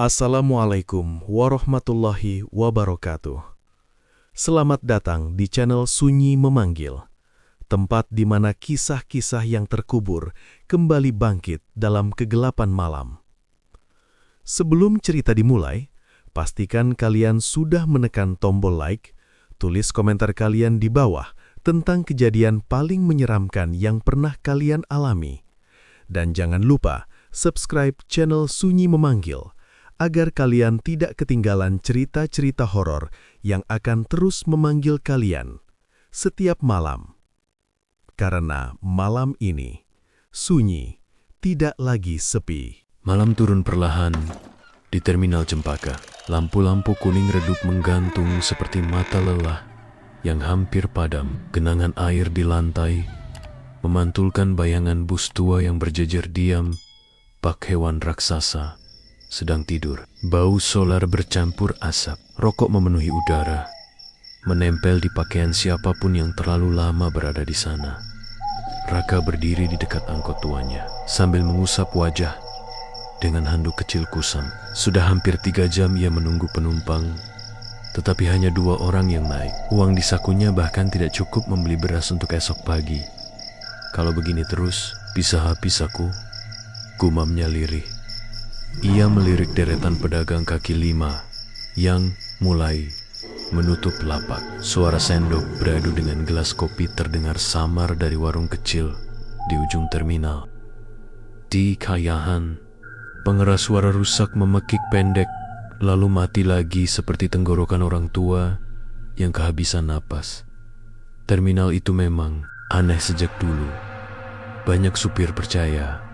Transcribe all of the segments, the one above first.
Assalamualaikum warahmatullahi wabarakatuh. Selamat datang di channel Sunyi Memanggil, tempat di mana kisah-kisah yang terkubur kembali bangkit dalam kegelapan malam. Sebelum cerita dimulai, pastikan kalian sudah menekan tombol like, tulis komentar kalian di bawah tentang kejadian paling menyeramkan yang pernah kalian alami. Dan jangan lupa subscribe channel Sunyi Memanggil, agar kalian tidak ketinggalan cerita-cerita horor yang akan terus memanggil kalian setiap malam. Karena malam ini, sunyi tidak lagi sepi. Malam turun perlahan di Terminal Cempaka. Lampu-lampu kuning redup menggantung seperti mata lelah yang hampir padam. Genangan air di lantai memantulkan bayangan bus tua yang berjejer diam, bak hewan raksasa sedang tidur. Bau solar bercampur asap, rokok memenuhi udara, menempel di pakaian siapapun yang terlalu lama berada di sana. Raka berdiri di dekat angkot tuanya, sambil mengusap wajah dengan handuk kecil kusam. Sudah hampir 3 jam ia menunggu penumpang, tetapi hanya 2 orang yang naik. Uang di sakunya bahkan tidak cukup membeli beras untuk esok pagi. Kalau begini terus, bisa habis aku, gumamnya lirih. Ia melirik deretan pedagang kaki 5 yang mulai menutup lapak. Suara sendok beradu dengan gelas kopi terdengar samar dari warung kecil di ujung terminal. Di Kayahan, pengeras suara rusak memekik pendek, lalu mati lagi seperti tenggorokan orang tua yang kehabisan napas. Terminal itu memang aneh sejak dulu. Banyak supir percaya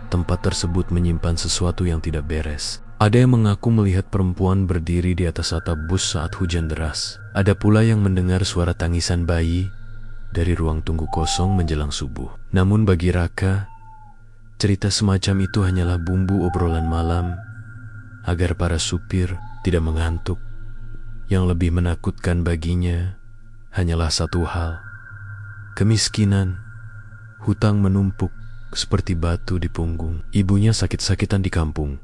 tempat tersebut menyimpan sesuatu yang tidak beres. Ada yang mengaku melihat perempuan berdiri di atas atap bus saat hujan deras. Ada pula yang mendengar suara tangisan bayi dari ruang tunggu kosong menjelang subuh. Namun bagi Raka, cerita semacam itu hanyalah bumbu obrolan malam agar para supir tidak mengantuk. Yang lebih menakutkan baginya hanyalah satu hal: kemiskinan. Hutang menumpuk seperti batu di punggung. Ibunya sakit-sakitan di kampung,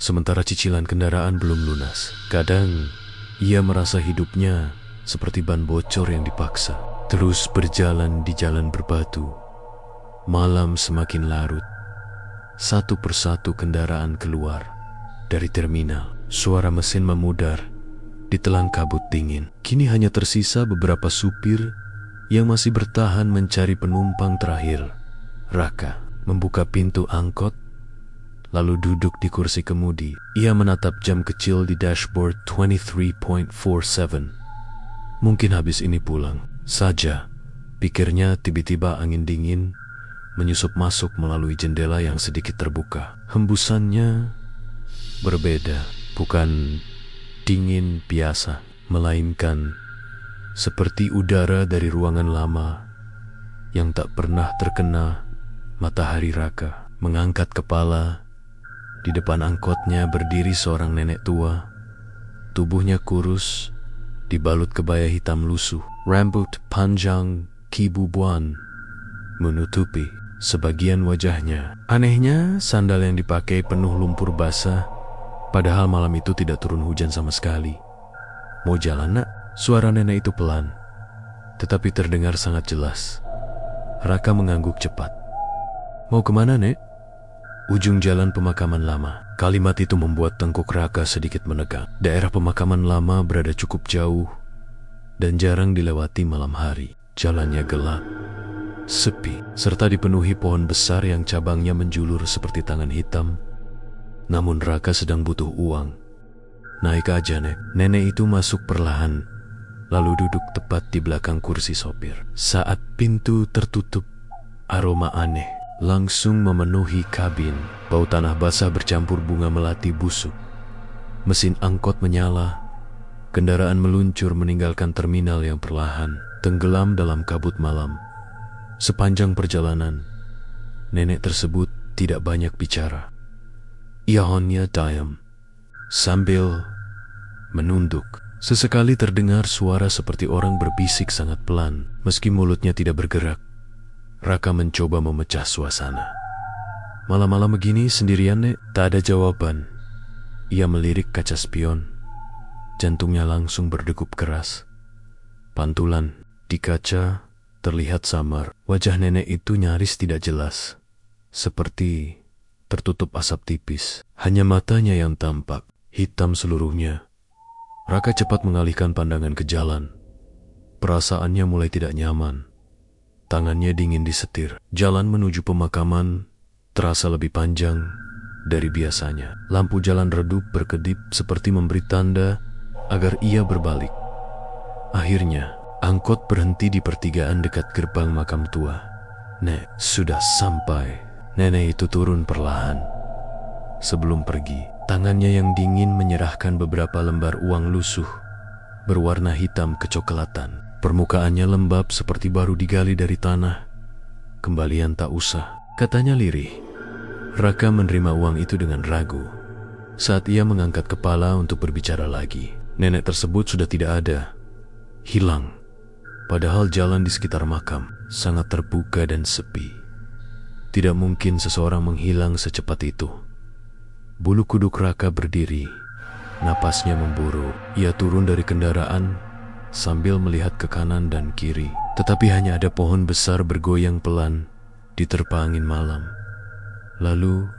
sementara cicilan kendaraan belum lunas. Kadang ia merasa hidupnya seperti ban bocor yang dipaksa terus berjalan di jalan berbatu. Malam semakin larut. Satu persatu kendaraan keluar dari terminal. Suara mesin memudar ditelan kabut dingin. Kini hanya tersisa beberapa supir yang masih bertahan mencari penumpang terakhir. Raka membuka pintu angkot, lalu duduk di kursi kemudi. Ia menatap jam kecil di dashboard 23.47. Mungkin habis ini pulang saja, pikirnya. Tiba-tiba angin dingin menyusup masuk melalui jendela yang sedikit terbuka. Hembusannya berbeda, bukan dingin biasa, melainkan seperti udara dari ruangan lama yang tak pernah terkena matahari. Raka mengangkat kepala. Di depan angkotnya berdiri seorang nenek tua. Tubuhnya kurus, dibalut kebaya hitam lusuh. Rambut panjang kibubuan menutupi sebagian wajahnya. Anehnya, sandal yang dipakai penuh lumpur basah, padahal malam itu tidak turun hujan sama sekali. "Mau jalan, Nak?" Suara nenek itu pelan, tetapi terdengar sangat jelas. Raka mengangguk cepat. "Mau kemana, Nek?" "Ujung jalan pemakaman lama." Kalimat itu membuat tengkuk Raka sedikit menegak. Daerah pemakaman lama berada cukup jauh dan jarang dilewati malam hari. Jalannya gelap, sepi, serta dipenuhi pohon besar yang cabangnya menjulur seperti tangan hitam. Namun Raka sedang butuh uang. "Naik aja, Nek." Nenek itu masuk perlahan, lalu duduk tepat di belakang kursi sopir. Saat pintu tertutup, aroma aneh langsung memenuhi kabin. Bau tanah basah bercampur bunga melati busuk. Mesin angkot menyala. Kendaraan meluncur meninggalkan terminal yang perlahan tenggelam dalam kabut malam. Sepanjang perjalanan, nenek tersebut tidak banyak bicara. Ia hanya diam sambil menunduk. Sesekali terdengar suara seperti orang berbisik sangat pelan, meski mulutnya tidak bergerak. Raka mencoba memecah suasana. "Malam-malam begini sendirian, Nek?" Tak ada jawaban. Ia melirik kaca spion. Jantungnya langsung berdegup keras. Pantulan di kaca terlihat samar. Wajah nenek itu nyaris tidak jelas, seperti tertutup asap tipis. Hanya matanya yang tampak, hitam seluruhnya. Raka cepat mengalihkan pandangan ke jalan. Perasaannya mulai tidak nyaman. Tangannya dingin disetir. Jalan menuju pemakaman terasa lebih panjang dari biasanya. Lampu jalan redup berkedip seperti memberi tanda agar ia berbalik. Akhirnya, angkot berhenti di pertigaan dekat gerbang makam tua. Nek, sudah sampai. Nenek itu turun perlahan. Sebelum pergi, tangannya yang dingin menyerahkan beberapa lembar uang lusuh berwarna hitam kecoklatan. Permukaannya lembab seperti baru digali dari tanah. Kembalian tak usah, katanya lirih. Raka menerima uang itu dengan ragu. Saat ia mengangkat kepala untuk berbicara lagi, nenek tersebut sudah tidak ada. Hilang. Padahal jalan di sekitar makam sangat terbuka dan sepi. Tidak mungkin seseorang menghilang secepat itu. Bulu kuduk Raka berdiri. Napasnya memburu. Ia turun dari kendaraan sambil melihat ke kanan dan kiri. Tetapi hanya ada pohon besar bergoyang pelan diterpa angin malam. Lalu,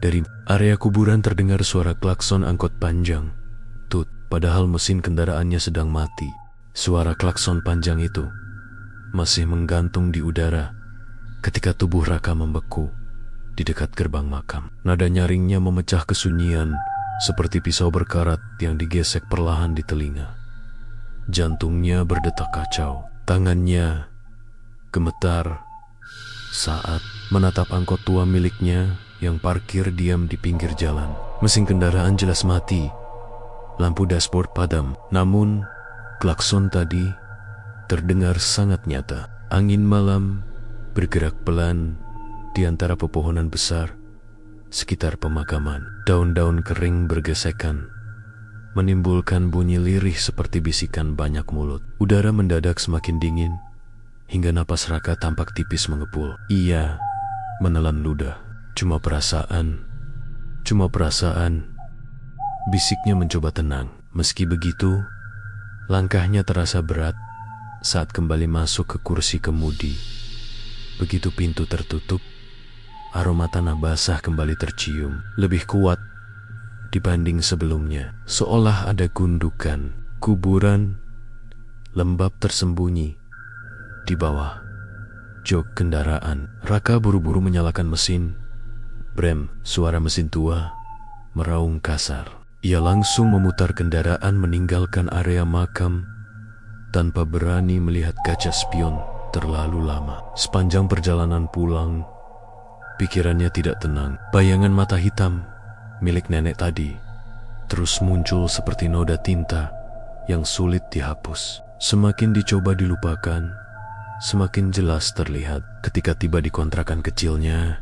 dari area kuburan terdengar suara klakson angkot panjang. Tut, padahal mesin kendaraannya sedang mati. Suara klakson panjang itu masih menggantung di udara ketika tubuh Raka membeku di dekat gerbang makam. Nada nyaringnya memecah kesunyian seperti pisau berkarat yang digesek perlahan di telinga. Jantungnya berdetak kacau. Tangannya gemetar saat menatap angkot tua miliknya yang parkir diam di pinggir jalan. Mesin kendaraan jelas mati. Lampu dashboard padam. Namun, klakson tadi terdengar sangat nyata. Angin malam bergerak pelan di antara pepohonan besar sekitar pemakaman. Daun-daun kering bergesekan, menimbulkan bunyi lirih seperti bisikan banyak mulut. Udara mendadak semakin dingin, hingga napas Raka tampak tipis mengepul. Ia menelan ludah. Cuma perasaan. Bisiknya mencoba tenang. Meski begitu, langkahnya terasa berat saat kembali masuk ke kursi kemudi. Begitu pintu tertutup, aroma tanah basah kembali tercium. Lebih kuat dibanding sebelumnya, seolah ada gundukan, kuburan, lembab tersembunyi di bawah jok kendaraan. Raka buru-buru menyalakan mesin. Brem, suara mesin tua, meraung kasar. Ia langsung memutar kendaraan meninggalkan area makam tanpa berani melihat kaca spion terlalu lama. Sepanjang perjalanan pulang, pikirannya tidak tenang. Bayangan mata hitam milik nenek tadi terus muncul seperti noda tinta yang sulit dihapus. Semakin dicoba dilupakan, semakin jelas terlihat. Ketika tiba di kontrakan kecilnya,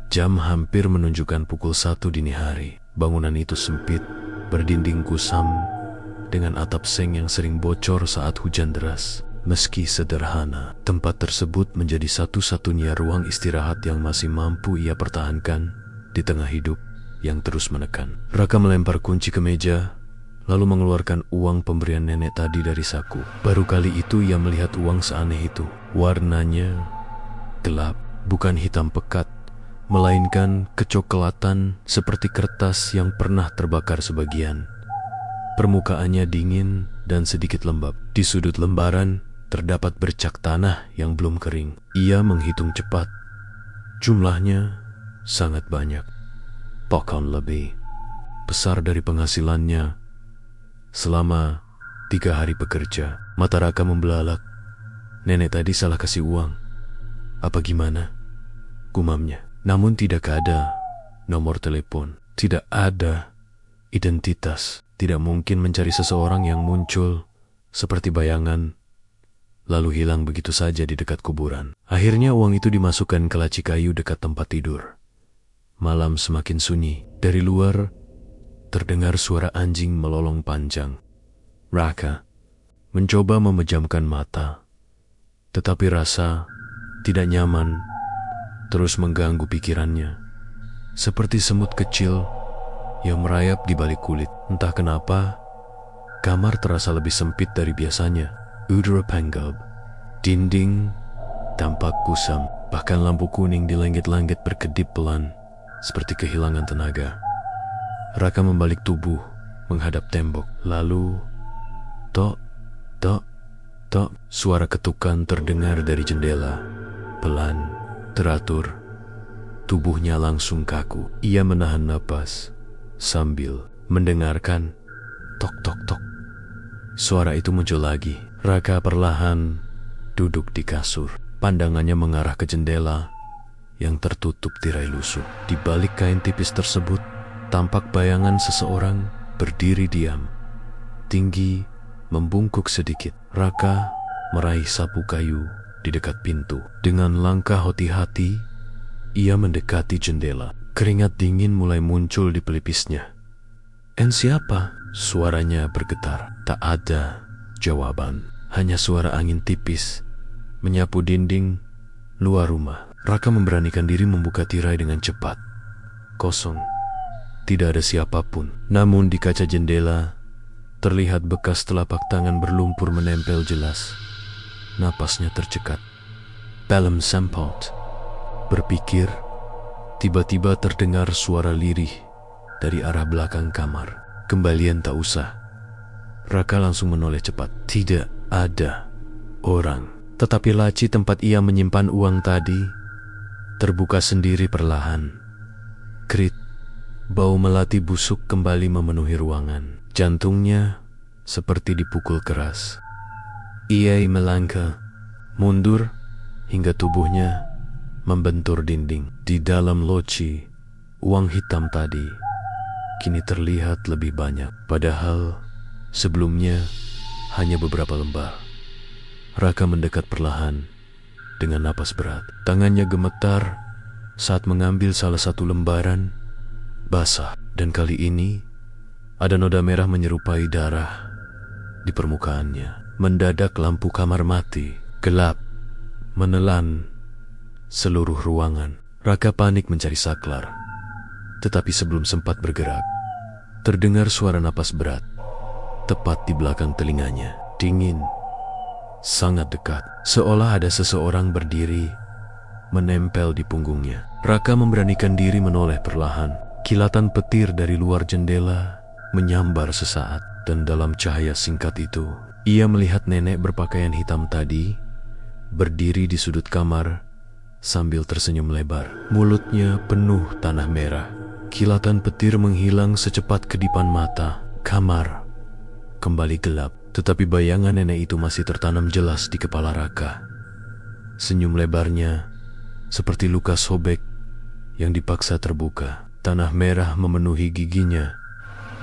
jam hampir menunjukkan pukul 1 dini hari. Bangunan itu sempit, berdinding kusam, dengan atap seng yang sering bocor saat hujan deras. Meski sederhana, tempat tersebut menjadi satu-satunya ruang istirahat yang masih mampu ia pertahankan di tengah hidup yang terus menekan. Raka melempar kunci ke meja, lalu mengeluarkan uang pemberian nenek tadi dari saku. Baru kali itu ia melihat uang seaneh itu. Warnanya gelap, bukan hitam pekat, melainkan kecoklatan seperti kertas yang pernah terbakar sebagian. Permukaannya dingin dan sedikit lembab. Di sudut lembaran terdapat bercak tanah yang belum kering. Ia menghitung cepat. Jumlahnya sangat banyak. Bahkan lebih besar dari penghasilannya selama 3 hari bekerja. Mata Raka membelalak. Nenek tadi salah kasih uang. Apa gimana? Gumamnya. Namun tidak ada nomor telepon. Tidak ada identitas. Tidak mungkin mencari seseorang yang muncul seperti bayangan lalu hilang begitu saja di dekat kuburan. Akhirnya uang itu dimasukkan ke laci kayu dekat tempat tidur. Malam semakin sunyi. Dari luar terdengar suara anjing melolong panjang. Raka mencoba memejamkan mata, tetapi rasa tidak nyaman terus mengganggu pikirannya. Seperti semut kecil yang merayap di balik kulit. Entah kenapa, kamar terasa lebih sempit dari biasanya. Udara panggap, dinding tampak kusam, bahkan lampu kuning di langit-langit berkedip pelan, seperti kehilangan tenaga. Raka membalik tubuh, menghadap tembok. Lalu, tok, tok, tok, suara ketukan terdengar dari jendela. Pelan, teratur. Tubuhnya langsung kaku. Ia menahan napas, sambil mendengarkan tok, tok, tok. Suara itu muncul lagi. Raka perlahan duduk di kasur. Pandangannya mengarah ke jendela yang tertutup tirai lusuh. Di balik kain tipis tersebut, tampak bayangan seseorang berdiri diam, tinggi, membungkuk sedikit. Raka meraih sapu kayu di dekat pintu. Dengan langkah hati-hati, ia mendekati jendela. Keringat dingin mulai muncul di pelipisnya. Siapa?" Suaranya bergetar. Tak ada jawaban. Hanya suara angin tipis menyapu dinding luar rumah. Raka memberanikan diri membuka tirai dengan cepat. Kosong. Tidak ada siapapun. Namun di kaca jendela terlihat bekas telapak tangan berlumpur menempel jelas. Napasnya tercekat. Pelem sempot. Berpikir, tiba-tiba terdengar suara lirih dari arah belakang kamar. Kembalian tak usah. Raka langsung menoleh cepat. Tidak ada orang. Tetapi laci tempat ia menyimpan uang tadi terbuka sendiri perlahan. Krit. Bau melati busuk kembali memenuhi ruangan. Jantungnya seperti dipukul keras. Ia melangkah mundur hingga tubuhnya membentur dinding. Di dalam loci, uang hitam tadi kini terlihat lebih banyak. Padahal sebelumnya hanya beberapa lembar. Raka mendekat perlahan dengan napas berat. Tangannya gemetar saat mengambil salah satu lembaran basah. Dan kali ini ada noda merah menyerupai darah di permukaannya. Mendadak lampu kamar mati. Gelap menelan seluruh ruangan. Raka panik mencari saklar. Tetapi sebelum sempat bergerak, terdengar suara napas berat tepat di belakang telinganya. Dingin, sangat dekat, seolah ada seseorang berdiri menempel di punggungnya. Raka memberanikan diri menoleh perlahan. Kilatan petir dari luar jendela menyambar sesaat, dan dalam cahaya singkat itu, ia melihat nenek berpakaian hitam tadi berdiri di sudut kamar sambil tersenyum lebar. Mulutnya penuh tanah merah. Kilatan petir menghilang secepat kedipan mata. Kamar kembali gelap, tetapi bayangan nenek itu masih tertanam jelas di kepala Raka. Senyum lebarnya seperti luka sobek yang dipaksa terbuka. Tanah merah memenuhi giginya,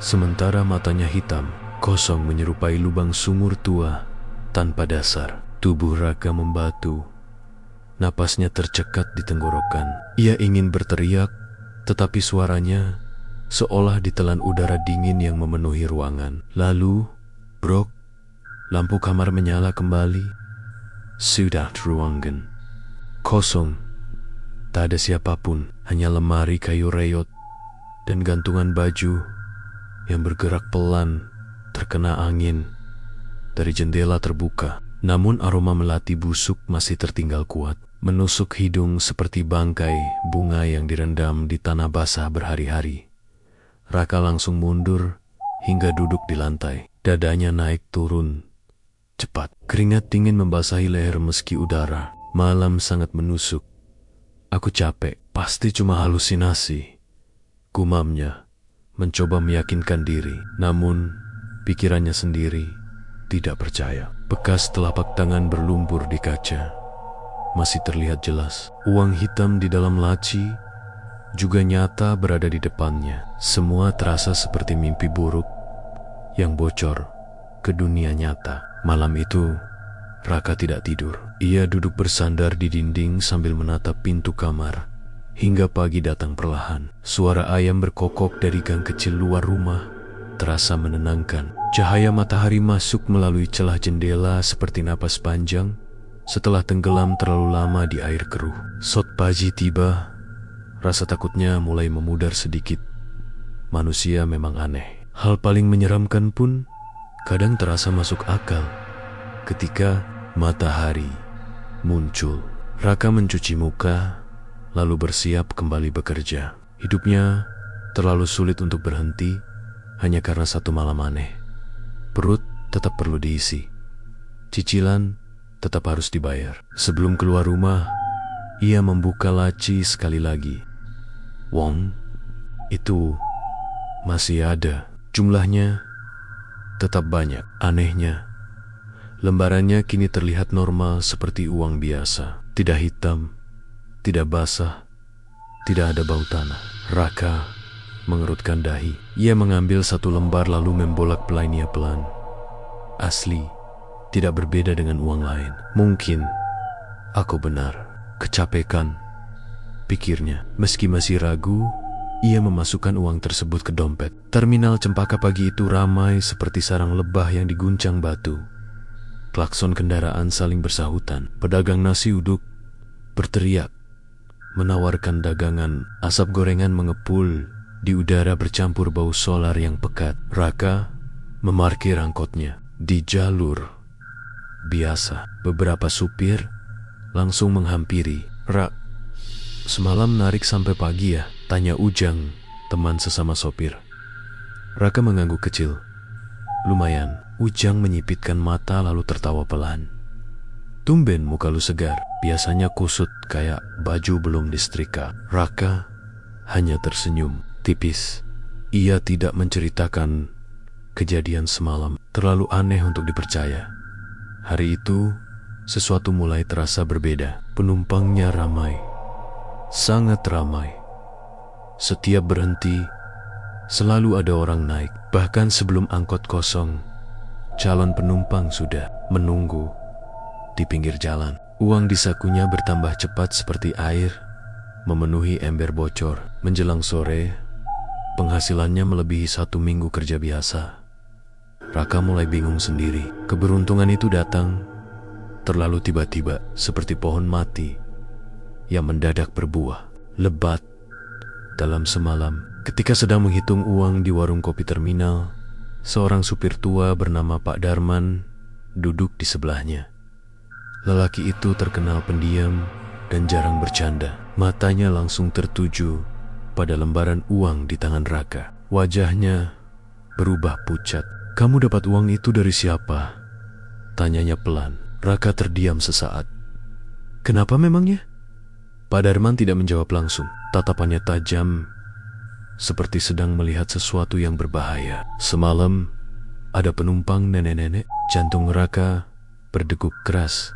sementara matanya hitam, kosong menyerupai lubang sumur tua tanpa dasar. Tubuh Raka membatu. Napasnya tercekat di tenggorokan. Ia ingin berteriak, tetapi suaranya seolah ditelan udara dingin yang memenuhi ruangan. Lalu, brok, lampu kamar menyala kembali. Sudah ruangan kosong. Tak ada siapapun, hanya lemari kayu reyot dan gantungan baju yang bergerak pelan terkena angin dari jendela terbuka. Namun aroma melati busuk masih tertinggal kuat, menusuk hidung seperti bangkai bunga yang direndam di tanah basah berhari-hari. Raka langsung mundur hingga duduk di lantai. Dadanya naik turun cepat. Keringat dingin membasahi leher meski udara malam sangat menusuk. "Aku capek, pasti cuma halusinasi," gumamnya, mencoba meyakinkan diri. Namun pikirannya sendiri tidak percaya. Bekas telapak tangan berlumpur di kaca masih terlihat jelas. Uang hitam di dalam laci juga nyata berada di depannya. Semua terasa seperti mimpi buruk yang bocor ke dunia nyata. Malam itu, Raka tidak tidur. Ia duduk bersandar di dinding sambil menatap pintu kamar. Hingga pagi datang perlahan. Suara ayam berkokok dari gang kecil luar rumah terasa menenangkan. Cahaya matahari masuk melalui celah jendela seperti napas panjang setelah tenggelam terlalu lama di air keruh. Saat pagi tiba, rasa takutnya mulai memudar sedikit, manusia memang aneh. Hal paling menyeramkan pun kadang terasa masuk akal ketika matahari muncul. Raka mencuci muka, lalu bersiap kembali bekerja. Hidupnya terlalu sulit untuk berhenti hanya karena satu malam aneh. Perut tetap perlu diisi. Cicilan tetap harus dibayar. Sebelum keluar rumah, ia membuka laci sekali lagi. Wong itu masih ada. Jumlahnya tetap banyak. Anehnya, lembarannya kini terlihat normal seperti uang biasa. Tidak hitam, tidak basah, tidak ada bau tanah. Raka mengerutkan dahi. Ia mengambil satu lembar lalu membolak-baliknya pelan. Asli, tidak berbeda dengan uang lain. Mungkin aku benar, kecapekan, pikirnya. Meski masih ragu, ia memasukkan uang tersebut ke dompet. Terminal Cempaka pagi itu ramai seperti sarang lebah yang diguncang batu. Klakson kendaraan saling bersahutan. Pedagang nasi uduk berteriak, menawarkan dagangan. Asap gorengan mengepul di udara bercampur bau solar yang pekat. Raka memarkir angkotnya di jalur biasa. Beberapa supir langsung menghampiri. "Rak, semalam narik sampai pagi ya?" tanya Ujang, teman sesama sopir. Raka mengangguk kecil. "Lumayan." Ujang menyipitkan mata lalu tertawa pelan. "Tumben muka lu segar, biasanya kusut kayak baju belum disetrika." Raka hanya tersenyum tipis. Ia tidak menceritakan kejadian semalam. Terlalu aneh untuk dipercaya. Hari itu, sesuatu mulai terasa berbeda. Penumpangnya ramai, sangat ramai. Setiap berhenti, selalu ada orang naik. Bahkan sebelum angkot kosong, calon penumpang sudah menunggu di pinggir jalan. Uang di sakunya bertambah cepat seperti air, memenuhi ember bocor. Menjelang sore, penghasilannya melebihi 1 minggu kerja biasa. Raka mulai bingung sendiri. Keberuntungan itu datang terlalu tiba-tiba, seperti pohon mati yang mendadak berbuah lebat dalam semalam. Ketika sedang menghitung uang di warung kopi terminal, seorang supir tua bernama Pak Darman duduk di sebelahnya. Lelaki itu terkenal pendiam dan jarang bercanda. Matanya langsung tertuju pada lembaran uang di tangan Raka. Wajahnya berubah pucat. "Kamu dapat uang itu dari siapa?" tanyanya pelan. Raka terdiam sesaat. "Kenapa memangnya?" Pak Darman tidak menjawab langsung. Tatapannya tajam, seperti sedang melihat sesuatu yang berbahaya. "Semalam ada penumpang nenek-nenek." Jantung Raka berdegup keras.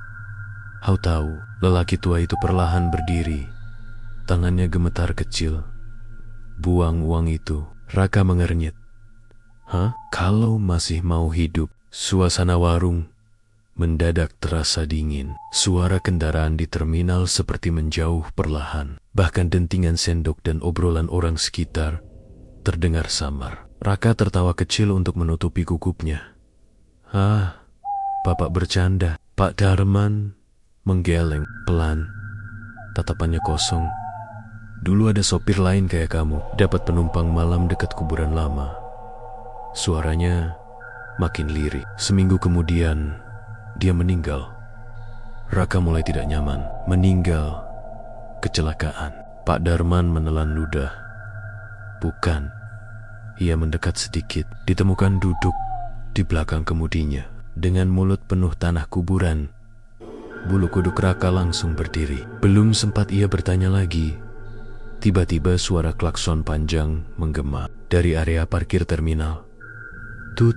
Tahu, lelaki tua itu perlahan berdiri. Tangannya gemetar kecil. "Buang uang itu." Raka mengernyit. "Hah? Kalau masih mau hidup?" Suasana warung mendadak terasa dingin. Suara kendaraan di terminal seperti menjauh perlahan. Bahkan dentingan sendok dan obrolan orang sekitar terdengar samar. Raka tertawa kecil untuk menutupi gugupnya. Bapak bercanda." Pak Darman menggeleng pelan. Tatapannya kosong. "Dulu ada sopir lain kayak kamu, dapat penumpang malam dekat kuburan lama." Suaranya makin lirik. "Seminggu kemudian, dia meninggal." Raka mulai tidak nyaman. Meninggal kecelakaan. Pak Darman menelan ludah. "Bukan." Ia mendekat sedikit. Ditemukan duduk di belakang kemudinya dengan mulut penuh tanah kuburan. Bulu kuduk Raka langsung berdiri. Belum sempat ia bertanya lagi, tiba-tiba suara klakson panjang menggema dari area parkir terminal. Tut!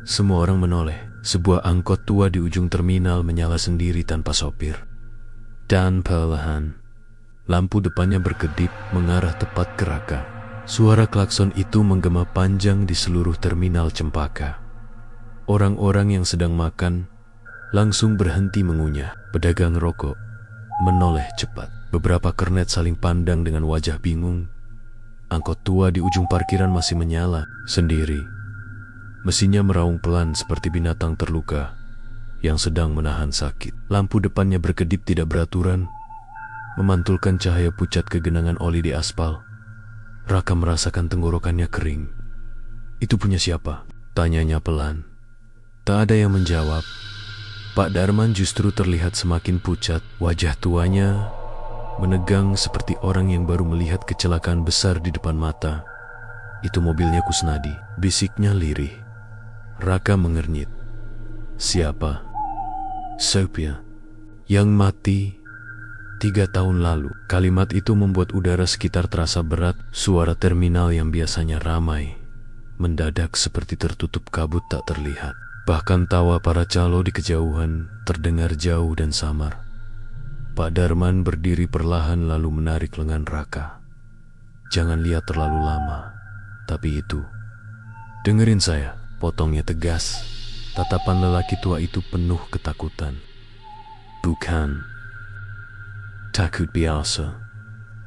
Semua orang menoleh. Sebuah angkot tua di ujung terminal menyala sendiri tanpa sopir. Dan perlahan, lampu depannya berkedip mengarah tepat ke Raka. Suara klakson itu menggema panjang di seluruh terminal Cempaka. Orang-orang yang sedang makan langsung berhenti mengunyah. Pedagang rokok menoleh cepat. Beberapa kernet saling pandang dengan wajah bingung. Angkot tua di ujung parkiran masih menyala sendiri. Mesinnya meraung pelan seperti binatang terluka yang sedang menahan sakit. Lampu depannya berkedip tidak beraturan, memantulkan cahaya pucat kegenangan oli di aspal. Raka merasakan tenggorokannya kering. Itu punya siapa? Tanyanya pelan. Tak ada yang menjawab. Pak Darman justru terlihat semakin pucat. Wajah tuanya menegang seperti orang yang baru melihat kecelakaan besar di depan mata. Itu mobilnya Kusnadi, bisiknya lirih. Raka mengernyit. Siapa? Sophia, yang mati 3 tahun lalu. Kalimat itu membuat udara sekitar terasa berat. Suara terminal yang biasanya ramai mendadak seperti tertutup kabut tak terlihat. Bahkan tawa para calo di kejauhan terdengar jauh dan samar. Pak Darman berdiri perlahan lalu menarik lengan Raka. Jangan lihat terlalu lama. Tapi itu, dengerin saya, potongnya tegas. Tatapan lelaki tua itu penuh ketakutan. Bukan takut biasa,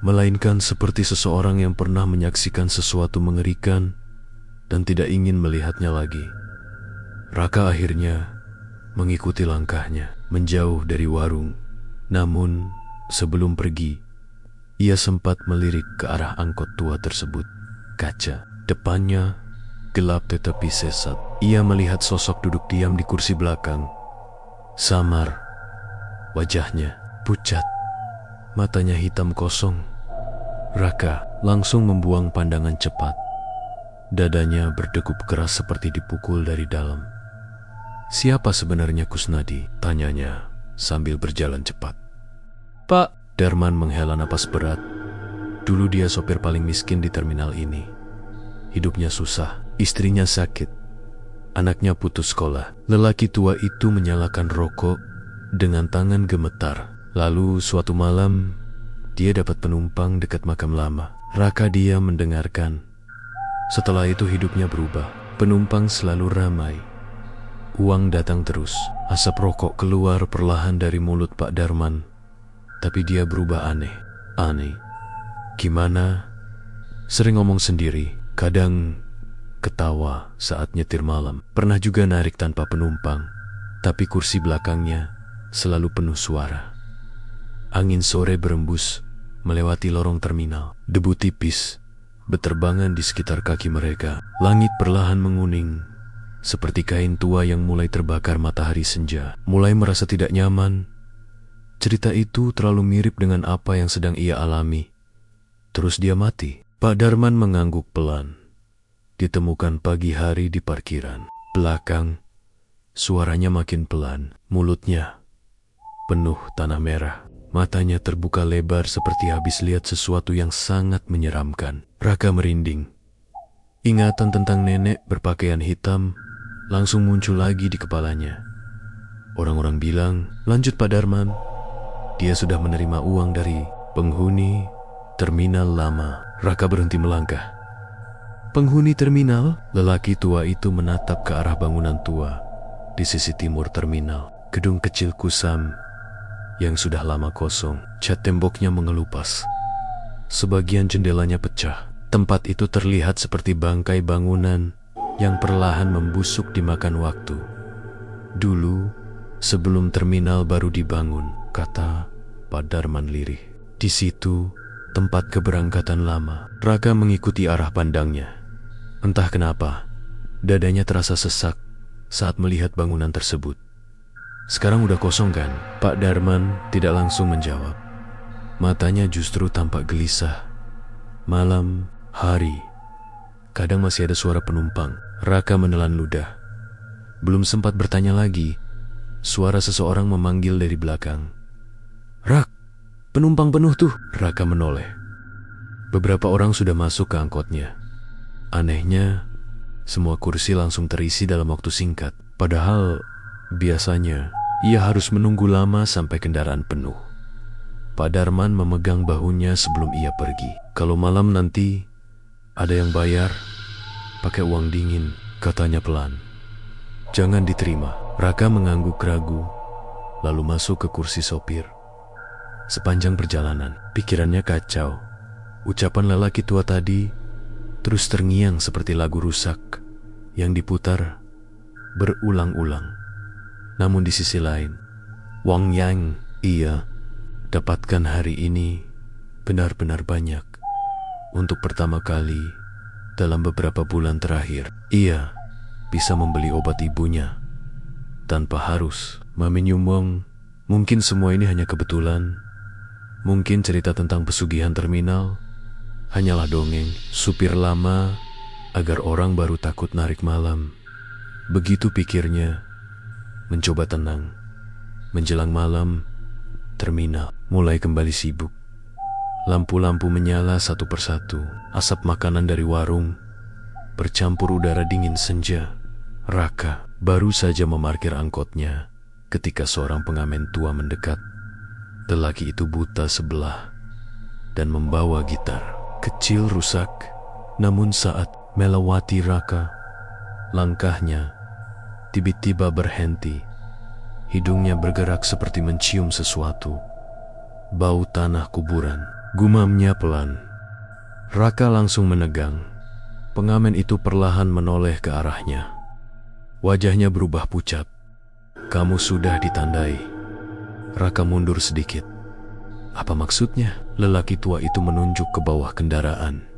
melainkan seperti seseorang yang pernah menyaksikan sesuatu mengerikan dan tidak ingin melihatnya lagi. Raka akhirnya mengikuti langkahnya, menjauh dari warung. Namun, sebelum pergi, ia sempat melirik ke arah angkot tua tersebut. Kaca depannya gelap tetapi sesat. Ia melihat sosok duduk diam di kursi belakang. Samar, wajahnya pucat, matanya hitam kosong. Raka langsung membuang pandangan cepat. Dadanya berdegup keras seperti dipukul dari dalam. Siapa sebenarnya Kusnadi? Tanyanya sambil berjalan cepat. Pak Darman menghela napas berat. Dulu dia sopir paling miskin di terminal ini. Hidupnya susah, istrinya sakit, anaknya putus sekolah. Lelaki tua itu menyalakan rokok dengan tangan gemetar. Lalu suatu malam, dia dapat penumpang dekat makam lama. Raka diam mendengarkan. Setelah itu hidupnya berubah. Penumpang selalu ramai. Uang datang terus. Asap rokok keluar perlahan dari mulut Pak Darman. Tapi dia berubah aneh. Gimana? Sering ngomong sendiri, kadang ketawa saat nyetir malam. Pernah juga narik tanpa penumpang, tapi kursi belakangnya selalu penuh suara. Angin sore berembus melewati lorong terminal. Debu tipis berterbangan di sekitar kaki mereka. Langit perlahan menguning, seperti kain tua yang mulai terbakar matahari senja. Mulai merasa tidak nyaman. Cerita itu terlalu mirip dengan apa yang sedang ia alami. Terus dia mati. Pak Darman mengangguk pelan. Ditemukan pagi hari di parkiran. Belakang, suaranya makin pelan. Mulutnya penuh tanah merah. Matanya terbuka lebar seperti habis lihat sesuatu yang sangat menyeramkan. Raka merinding. Ingatan tentang nenek berpakaian hitam langsung muncul lagi di kepalanya. Orang-orang bilang, lanjut Pak Darman. Dia sudah menerima uang dari penghuni terminal lama. Raka berhenti melangkah. Penghuni terminal? Lelaki tua itu menatap ke arah bangunan tua di sisi timur terminal. Gedung kecil kusam yang sudah lama kosong. Cat temboknya mengelupas. Sebagian jendelanya pecah. Tempat itu terlihat seperti bangkai bangunan yang perlahan membusuk dimakan waktu. Dulu, sebelum terminal baru dibangun, kata Pak Darman lirih. Di situ, tempat keberangkatan lama. Raka mengikuti arah pandangnya. Entah kenapa, dadanya terasa sesak saat melihat bangunan tersebut. Sekarang udah kosong kan? Pak Darman tidak langsung menjawab. Matanya justru tampak gelisah. Malam, hari, kadang masih ada suara penumpang. Raka menelan ludah. Belum sempat bertanya lagi, suara seseorang memanggil dari belakang. Rak, penumpang penuh tuh. Raka menoleh. Beberapa orang sudah masuk ke angkotnya. Anehnya, semua kursi langsung terisi dalam waktu singkat. Padahal, biasanya, ia harus menunggu lama sampai kendaraan penuh. Pak Darman memegang bahunya sebelum ia pergi. Kalau malam nanti, ada yang bayar, pakai uang dingin, katanya pelan. Jangan diterima. Raka mengangguk ragu, lalu masuk ke kursi sopir. Sepanjang perjalanan, pikirannya kacau. Ucapan lelaki tua tadi terus terngiang seperti lagu rusak yang diputar berulang-ulang. Namun di sisi lain, uang yang ia dapatkan hari ini benar-benar banyak Untuk pertama kali dalam beberapa bulan terakhir, ia bisa membeli obat ibunya tanpa harus meminjam. Mungkin semua ini hanya kebetulan. Mungkin cerita tentang pesugihan terminal hanyalah dongeng supir lama agar orang baru takut narik malam. Begitu pikirnya, mencoba tenang. Menjelang malam, terminal mulai kembali sibuk. Lampu-lampu menyala satu persatu. Asap makanan dari warung bercampur udara dingin senja. Raka baru saja memarkir angkotnya ketika seorang pengamen tua mendekat. Lelaki itu buta sebelah dan membawa gitar. Kecil rusak, namun saat melewati Raka, langkahnya tiba-tiba berhenti. Hidungnya bergerak seperti mencium sesuatu. Bau tanah kuburan. Gumamnya pelan. Raka langsung menegang. Pengamen itu perlahan menoleh ke arahnya. Wajahnya berubah pucat. Kamu sudah ditandai. Raka mundur sedikit. Apa maksudnya? Lelaki tua itu menunjuk ke bawah kendaraan.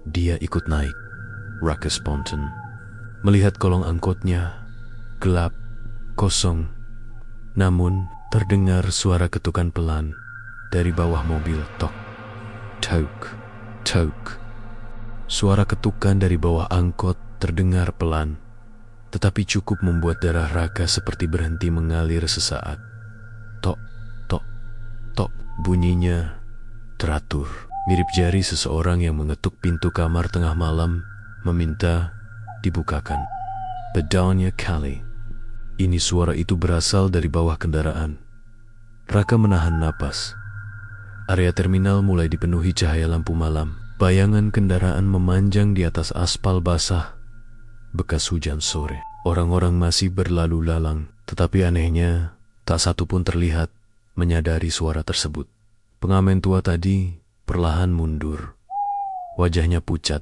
Dia ikut naik. Raka spontan melihat kolong angkotnya gelap, kosong. Namun terdengar suara ketukan pelan dari bawah mobil. Tok, tok, tok. Suara ketukan dari bawah angkot terdengar pelan, tetapi cukup membuat darah Raka seperti berhenti mengalir sesaat. Tok, tok, tok. Bunyinya teratur, mirip jari seseorang yang mengetuk pintu kamar tengah malam, meminta dibukakan. Bedaunya kali. Ini suara itu berasal dari bawah kendaraan. Raka menahan napas. Area terminal mulai dipenuhi cahaya lampu malam. Bayangan kendaraan memanjang di atas aspal basah bekas hujan sore. Orang-orang masih berlalu lalang, tetapi anehnya tak satu pun terlihat menyadari suara tersebut. Pengamen tua tadi perlahan mundur. Wajahnya pucat,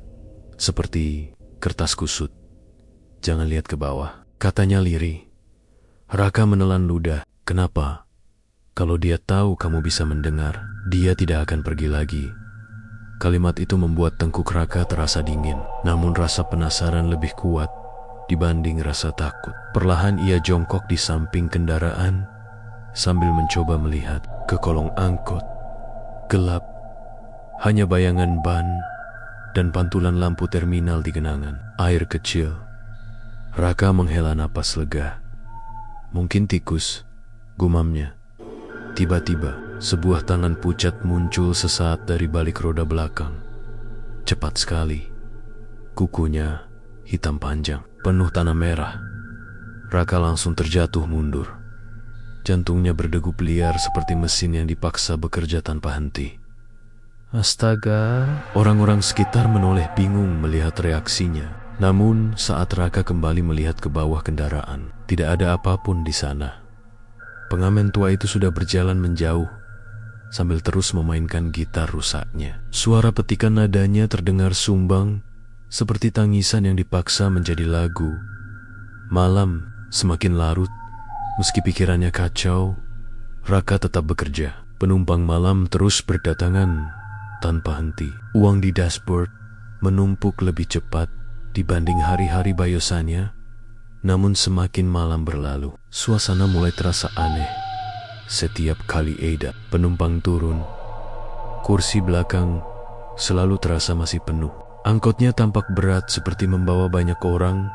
seperti kertas kusut. Jangan lihat ke bawah, katanya lirih. Raka menelan ludah. Kenapa? Kalau dia tahu kamu bisa mendengar, dia tidak akan pergi lagi. Kalimat itu membuat tengkuk Raka terasa dingin, namun rasa penasaran lebih kuat dibanding rasa takut. Perlahan ia jongkok di samping kendaraan sambil mencoba melihat ke kolong angkot. Gelap, hanya bayangan ban dan pantulan lampu terminal di genangan. Air kecil. Raka menghela napas lega. Mungkin tikus, gumamnya. Tiba-tiba, sebuah tangan pucat muncul sesaat dari balik roda belakang. Cepat sekali. Kukunya hitam panjang, penuh tanah merah. Raka langsung terjatuh mundur. Jantungnya berdegup liar seperti mesin yang dipaksa bekerja tanpa henti. Astaga. Orang-orang sekitar menoleh bingung melihat reaksinya. Namun saat Raka kembali melihat ke bawah kendaraan, tidak ada apapun di sana. Pengamen tua itu sudah berjalan menjauh sambil terus memainkan gitar rusaknya. Suara petikan nadanya terdengar sumbang seperti tangisan yang dipaksa menjadi lagu. Malam semakin larut. Meski pikirannya kacau, Raka tetap bekerja. Penumpang malam terus berdatangan tanpa henti. Uang di dashboard menumpuk lebih cepat dibanding hari-hari bayosannya. Namun semakin malam berlalu, suasana mulai terasa aneh. Setiap kali Eda penumpang turun, kursi belakang selalu terasa masih penuh. Angkotnya tampak berat seperti membawa banyak orang,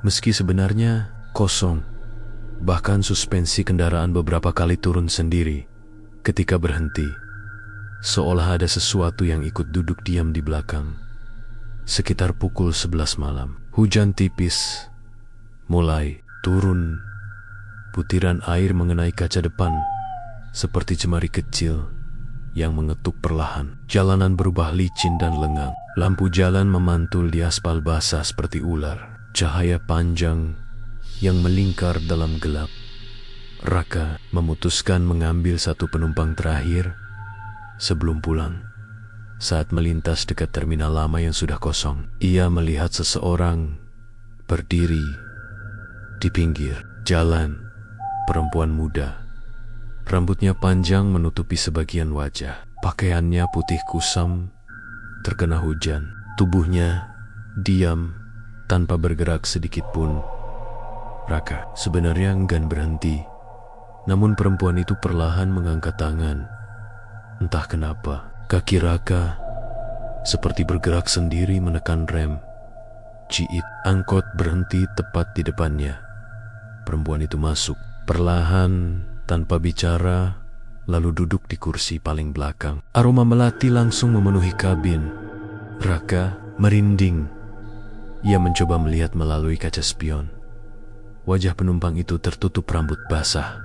meski sebenarnya kosong. Bahkan suspensi kendaraan beberapa kali turun sendiri ketika berhenti, seolah ada sesuatu yang ikut duduk diam di belakang. Sekitar pukul 11 malam, hujan tipis mulai turun. Butiran air mengenai kaca depan seperti jemari kecil yang mengetuk perlahan. Jalanan berubah licin dan lengang. Lampu jalan memantul di aspal basah seperti ular. Cahaya panjang yang melingkar dalam gelap. Raka memutuskan mengambil satu penumpang terakhir sebelum pulang. Saat melintas dekat terminal lama yang sudah kosong, ia melihat seseorang berdiri di pinggir jalan. Perempuan muda. Rambutnya panjang menutupi sebagian wajah. Pakaiannya putih kusam terkena hujan. Tubuhnya diam tanpa bergerak sedikit pun. Raka sebenarnya enggan berhenti, namun perempuan itu perlahan mengangkat tangan. Entah kenapa, kaki Raka seperti bergerak sendiri menekan rem. Ciit, angkot berhenti tepat di depannya. Perempuan itu masuk, perlahan, tanpa bicara, lalu duduk di kursi paling belakang. Aroma melati langsung memenuhi kabin. Raka merinding. Ia mencoba melihat melalui kaca spion. Wajah penumpang itu tertutup rambut basah.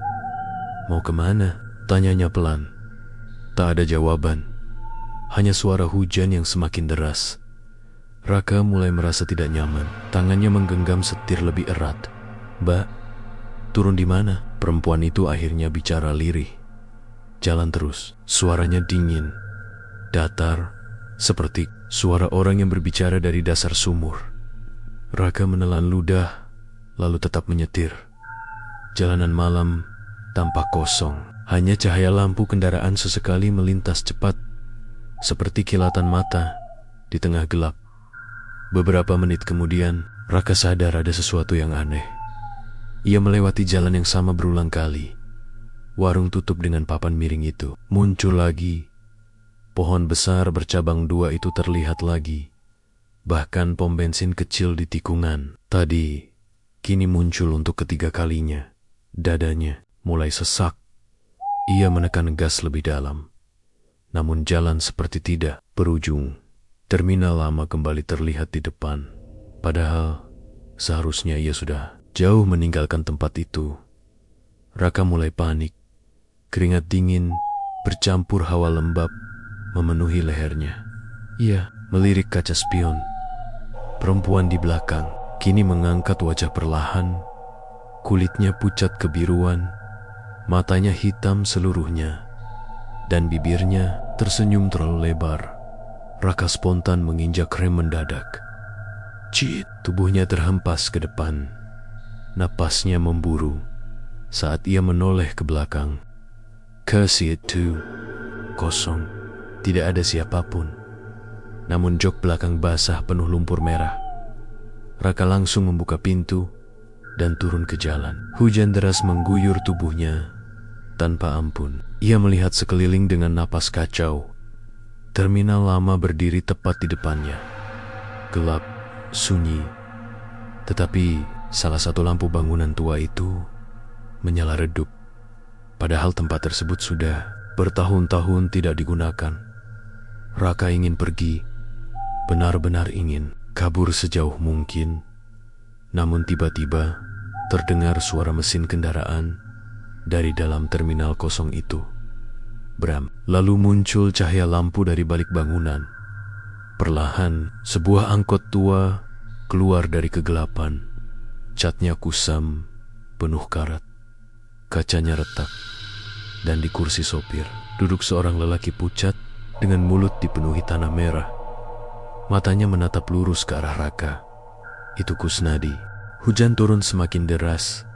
"Mau kemana?" tanyanya pelan. Tak ada jawaban, hanya suara hujan yang semakin deras. Raka mulai merasa tidak nyaman. Tangannya menggenggam setir lebih erat. "Mbak, turun di mana?" Perempuan itu akhirnya bicara lirih. "Jalan terus." Suaranya dingin, datar, seperti suara orang yang berbicara dari dasar sumur. Raka menelan ludah, lalu tetap menyetir. Jalanan malam tampak kosong. Hanya cahaya lampu kendaraan sesekali melintas cepat, seperti kilatan mata di tengah gelap. Beberapa menit kemudian, Raka sadar ada sesuatu yang aneh. Ia melewati jalan yang sama berulang kali. Warung tutup dengan papan miring itu. Muncul lagi. Pohon besar bercabang dua itu terlihat lagi. Bahkan pom bensin kecil di tikungan. Tadi, kini muncul untuk ketiga kalinya. Dadanya mulai sesak. Ia menekan gas lebih dalam. Namun jalan seperti tidak berujung. Terminal lama kembali terlihat di depan. Padahal, seharusnya ia sudah jauh meninggalkan tempat itu. Raka mulai panik. Keringat dingin bercampur hawa lembab memenuhi lehernya. Ia melirik kaca spion. Perempuan di belakang kini mengangkat wajah perlahan. Kulitnya pucat kebiruan, matanya hitam seluruhnya, dan bibirnya tersenyum terlalu lebar. Raka spontan menginjak rem mendadak. Cit, tubuhnya terhempas ke depan. Napasnya memburu saat ia menoleh ke belakang. Kursi itu kosong, tidak ada siapapun. Namun jok belakang basah penuh lumpur merah. Raka langsung membuka pintu dan turun ke jalan. Hujan deras mengguyur tubuhnya tanpa ampun. Ia melihat sekeliling dengan napas kacau. Terminal lama berdiri tepat di depannya. Gelap, sunyi. Tetapi salah satu lampu bangunan tua itu menyala redup. Padahal tempat tersebut sudah bertahun-tahun tidak digunakan. Raka ingin pergi, benar-benar ingin kabur sejauh mungkin. Namun tiba-tiba terdengar suara mesin kendaraan dari dalam terminal kosong itu. Bram, lalu muncul cahaya lampu dari balik bangunan. Perlahan, sebuah angkot tua keluar dari kegelapan. Catnya kusam, penuh karat. Kacanya retak. Dan di kursi sopir duduk seorang lelaki pucat dengan mulut dipenuhi tanah merah. Matanya menatap lurus ke arah Raka. Itu Kusnadi. Hujan turun semakin deras,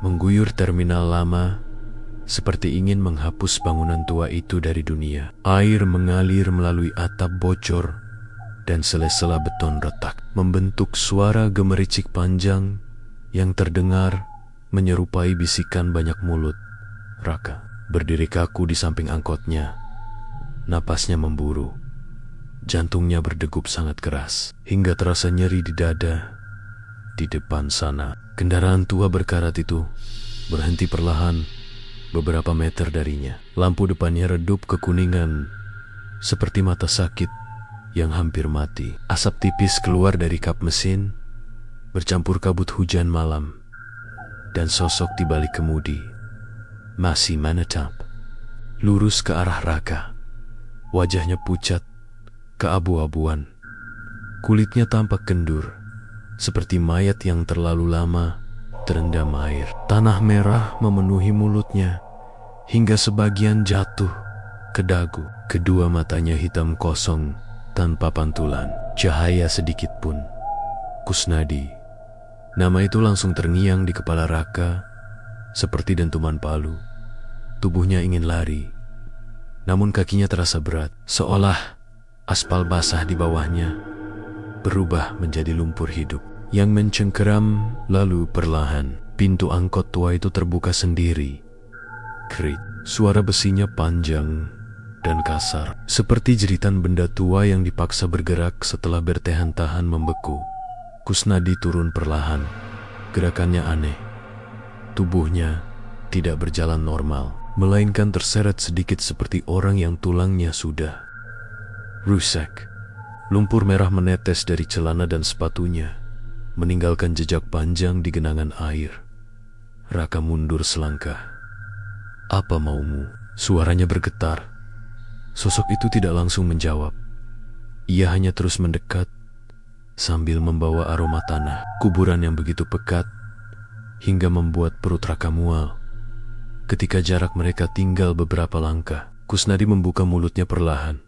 mengguyur terminal lama, seperti ingin menghapus bangunan tua itu dari dunia. Air mengalir melalui atap bocor, dan sela-sela beton retak, membentuk suara gemericik panjang yang terdengar menyerupai bisikan banyak mulut. Raka berdiri kaku di samping angkotnya. Napasnya memburu. Jantungnya berdegup sangat keras, hingga terasa nyeri di dada. Di depan sana, kendaraan tua berkarat itu berhenti perlahan beberapa meter darinya. Lampu depannya redup kekuningan, seperti mata sakit yang hampir mati. Asap tipis keluar dari kap mesin, bercampur kabut hujan malam. Dan sosok di balik kemudi masih menatap lurus ke arah Raka. Wajahnya pucat, keabu-abuan. Kulitnya tampak kendur, seperti mayat yang terlalu lama terendam air. Tanah merah memenuhi mulutnya, hingga sebagian jatuh ke dagu. Kedua matanya hitam kosong, tanpa pantulan, cahaya sedikit pun. Kusnadi. Nama itu langsung terngiang di kepala Raka, seperti dentuman palu. Tubuhnya ingin lari, namun kakinya terasa berat, seolah Aspal basah di bawahnya berubah menjadi lumpur hidup yang mencengkeram. Lalu perlahan pintu angkot tua itu terbuka sendiri. Krit, suara besinya panjang dan kasar, seperti jeritan benda tua yang dipaksa bergerak setelah bertahan-tahan membeku. Kusnadi turun perlahan. Gerakannya aneh. Tubuhnya tidak berjalan normal, melainkan terseret sedikit seperti orang yang tulangnya sudah rusak. Lumpur merah menetes dari celana dan sepatunya, meninggalkan jejak panjang di genangan air. Raka mundur selangkah. "Apa maumu?" Suaranya bergetar. Sosok itu tidak langsung menjawab. Ia hanya terus mendekat sambil membawa aroma tanah, kuburan yang begitu pekat hingga membuat perut Raka mual. Ketika jarak mereka tinggal beberapa langkah, Kusnadi membuka mulutnya perlahan.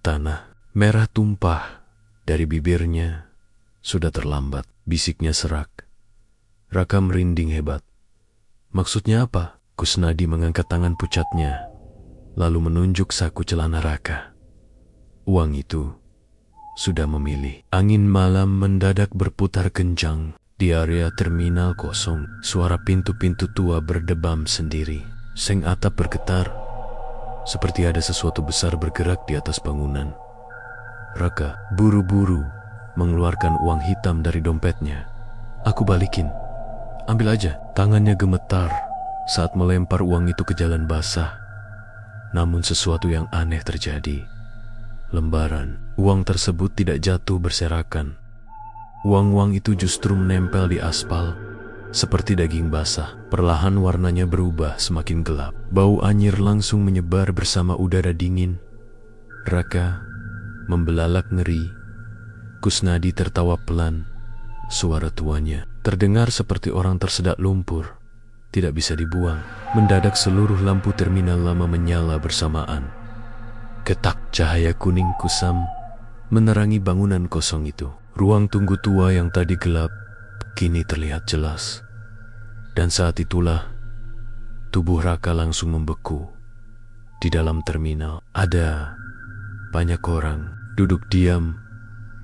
Tanah merah tumpah dari bibirnya. "Sudah terlambat," bisiknya serak. Raka merinding hebat. "Maksudnya apa?" Kusnadi mengangkat tangan pucatnya, lalu menunjuk saku celana Raka. Uang itu sudah memilih. Angin malam mendadak berputar kencang. Di area terminal kosong, suara pintu-pintu tua berdebam sendiri. Seng atap bergetar, seperti ada sesuatu besar bergerak di atas bangunan. Raka buru-buru mengeluarkan uang hitam dari dompetnya. "Aku balikin. Ambil aja." Tangannya gemetar saat melempar uang itu ke jalan basah. Namun sesuatu yang aneh terjadi. Lembaran uang tersebut tidak jatuh berserakan. Uang-uang itu justru menempel di aspal seperti daging basah. Perlahan warnanya berubah semakin gelap. Bau anyir langsung menyebar bersama udara dingin. Raka membelalak ngeri. Kusnadi tertawa pelan. Suara tuanya terdengar seperti orang tersedak lumpur. Tidak bisa dibuang. Mendadak seluruh lampu terminal lama menyala bersamaan. Ketak, cahaya kuning kusam menerangi bangunan kosong itu. Ruang tunggu tua yang tadi gelap kini terlihat jelas. Dan saat itulah tubuh Raka langsung membeku. Di dalam terminal ada banyak orang duduk diam,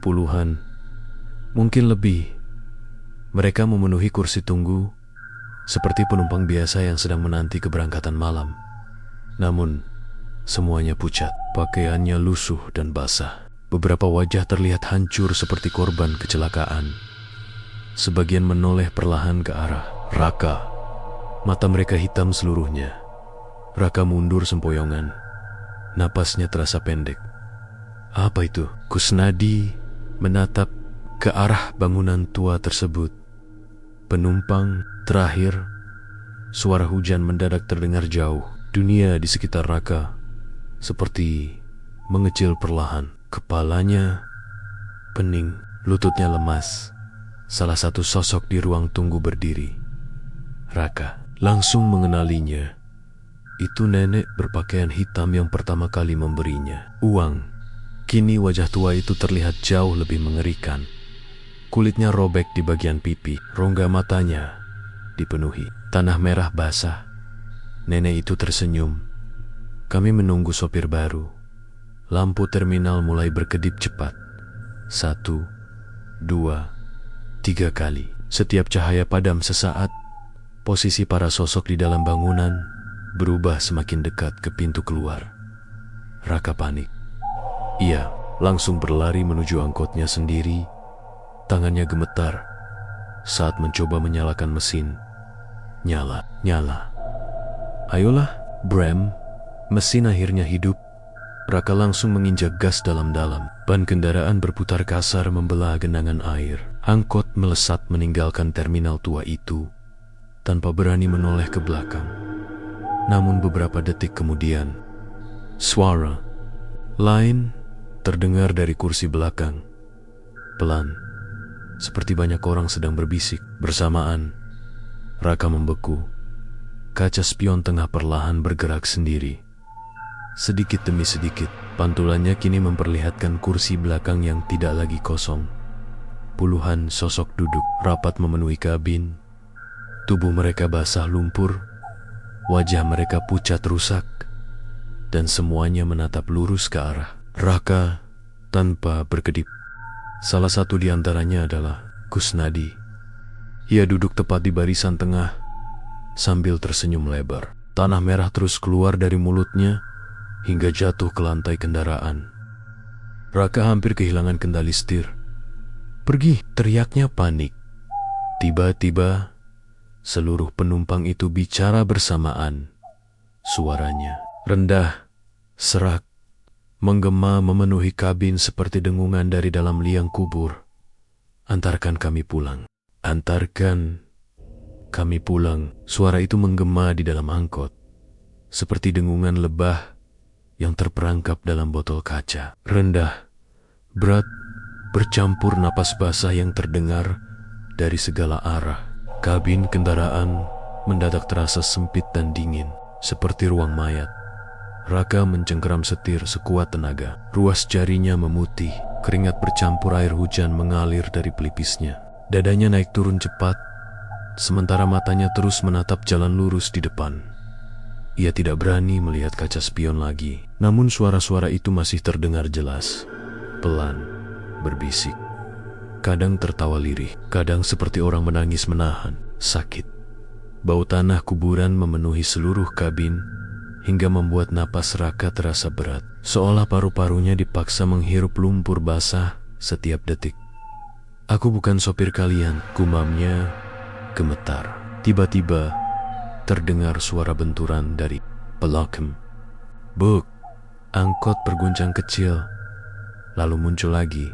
puluhan, mungkin lebih. Mereka memenuhi kursi tunggu seperti penumpang biasa yang sedang menanti keberangkatan malam. Namun semuanya pucat, pakaiannya lusuh dan basah. Beberapa wajah terlihat hancur seperti korban kecelakaan. Sebagian menoleh perlahan ke arah Raka. Mata mereka hitam seluruhnya. Raka mundur sempoyongan. Napasnya terasa pendek. Apa itu? Kusnadi menatap ke arah bangunan tua tersebut. Penumpang terakhir. Suara hujan mendadak terdengar jauh. Dunia di sekitar Raka seperti mengecil perlahan. Kepalanya pening, lututnya lemas. Salah satu sosok di ruang tunggu berdiri. Raka langsung mengenalinya. Itu nenek berpakaian hitam yang pertama kali memberinya uang. Kini wajah tua itu terlihat jauh lebih mengerikan. Kulitnya robek di bagian pipi, rongga matanya dipenuhi tanah merah basah. Nenek itu tersenyum. "Kami menunggu sopir baru." Lampu terminal mulai berkedip cepat. 1, 2, 3 kali. Setiap cahaya padam sesaat, posisi para sosok di dalam bangunan berubah semakin dekat ke pintu keluar. Raka panik. Ia langsung berlari menuju angkotnya sendiri. Tangannya gemetar saat mencoba menyalakan mesin. Nyala, nyala. "Ayolah, Bram." Mesin akhirnya hidup. Raka langsung menginjak gas dalam-dalam. Ban kendaraan berputar kasar membelah genangan air. Angkot melesat meninggalkan terminal tua itu tanpa berani menoleh ke belakang. Namun beberapa detik kemudian, suara lain terdengar dari kursi belakang. Pelan, seperti banyak orang sedang berbisik. Bersamaan, Raka membeku. Kaca spion tengah perlahan bergerak sendiri. Sedikit demi sedikit, pantulannya kini memperlihatkan kursi belakang yang tidak lagi kosong. Puluhan sosok duduk rapat memenuhi kabin. Tubuh mereka basah lumpur, wajah mereka pucat rusak, dan semuanya menatap lurus ke arah Raka tanpa berkedip. Salah satu di antaranya adalah Kusnadi. Ia duduk tepat di barisan tengah sambil tersenyum lebar. Tanah merah terus keluar dari mulutnya hingga jatuh ke lantai kendaraan. Raka hampir kehilangan kendali setir. "Pergi!" teriaknya panik. Tiba-tiba, seluruh penumpang itu bicara bersamaan. Suaranya rendah, serak, menggema memenuhi kabin seperti dengungan dari dalam liang kubur. "Antarkan kami pulang. Antarkan kami pulang." Suara itu menggema di dalam angkot, seperti dengungan lebah yang terperangkap dalam botol kaca. Rendah, berat, bercampur napas basah yang terdengar dari segala arah. Kabin kendaraan mendadak terasa sempit dan dingin, seperti ruang mayat. Raka mencengkeram setir sekuat tenaga. Ruas jarinya memutih, keringat bercampur air hujan mengalir dari pelipisnya. Dadanya naik turun cepat, sementara matanya terus menatap jalan lurus di depan. Ia tidak berani melihat kaca spion lagi. Namun suara-suara itu masih terdengar jelas, pelan, berbisik. Kadang tertawa lirih, kadang seperti orang menangis menahan sakit. Bau tanah kuburan memenuhi seluruh kabin hingga membuat napas Raka terasa berat, seolah paru-parunya dipaksa menghirup lumpur basah setiap detik. "Aku bukan sopir kalian," gumamnya gemetar. Tiba-tiba terdengar suara benturan dari belakang. "Buk!" Angkot berguncang kecil, lalu muncul lagi.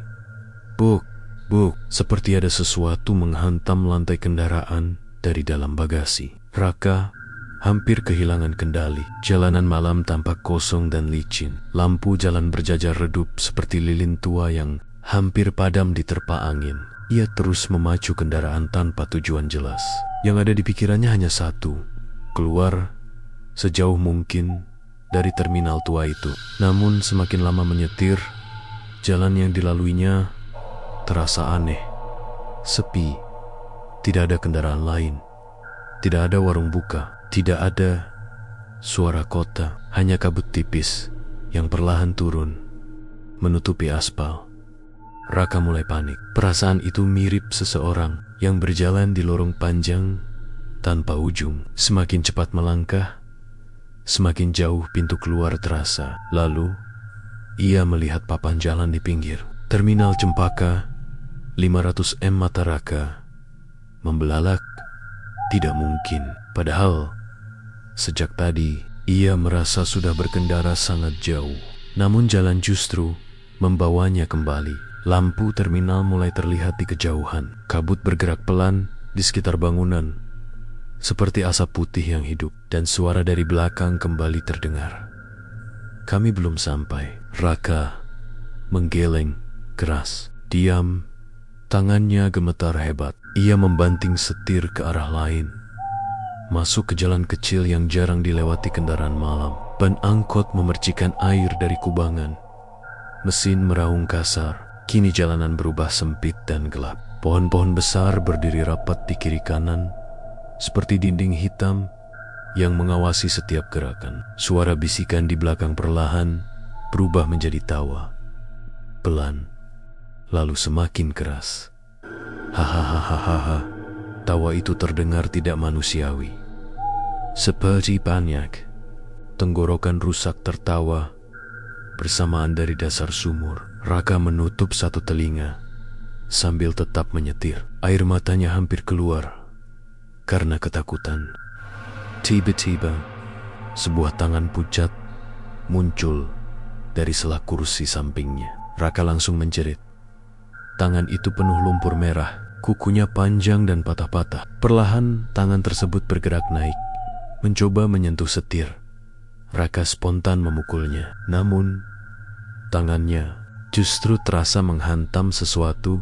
"Buk! Buk!" Seperti ada sesuatu menghantam lantai kendaraan dari dalam bagasi. Raka hampir kehilangan kendali. Jalanan malam tampak kosong dan licin. Lampu jalan berjajar redup seperti lilin tua yang hampir padam diterpa angin. Ia terus memacu kendaraan tanpa tujuan jelas. Yang ada di pikirannya hanya satu: keluar sejauh mungkin dari terminal tua itu. Namun semakin lama menyetir, jalan yang dilaluinya terasa aneh, sepi. Tidak ada kendaraan lain, tidak ada warung buka, tidak ada suara kota, hanya kabut tipis yang perlahan turun, menutupi aspal. Raka mulai panik. Perasaan itu mirip seseorang yang berjalan di lorong panjang tanpa ujung. Semakin cepat melangkah, semakin jauh pintu keluar terasa. Lalu, ia melihat papan jalan di pinggir. Terminal Cempaka, 500 M. Mata Raka membelalak. Tidak mungkin. Padahal sejak tadi ia merasa sudah berkendara sangat jauh. Namun jalan justru membawanya kembali. Lampu terminal mulai terlihat di kejauhan. Kabut bergerak pelan di sekitar bangunan, seperti asap putih yang hidup. Dan suara dari belakang kembali terdengar. "Kami belum sampai." Raka menggeleng keras. Diam. Tangannya gemetar hebat. Ia membanting setir ke arah lain, masuk ke jalan kecil yang jarang dilewati kendaraan malam. Ban angkot memercikan air dari kubangan. Mesin meraung kasar. Kini jalanan berubah sempit dan gelap. Pohon-pohon besar berdiri rapat di kiri kanan, seperti dinding hitam yang mengawasi setiap gerakan. Suara bisikan di belakang perlahan berubah menjadi tawa. Pelan, lalu semakin keras. Hahaha. Tawa itu terdengar tidak manusiawi. Seperti banyak tenggorokan rusak tertawa bersamaan dari dasar sumur. Raka menutup satu telinga sambil tetap menyetir. Air matanya hampir keluar karena ketakutan. Tiba-tiba, sebuah tangan pucat muncul dari sela kursi sampingnya. Raka langsung menjerit. Tangan itu penuh lumpur merah, kukunya panjang dan patah-patah. Perlahan tangan tersebut bergerak naik, mencoba menyentuh setir. Raka spontan memukulnya, namun tangannya justru terasa menghantam sesuatu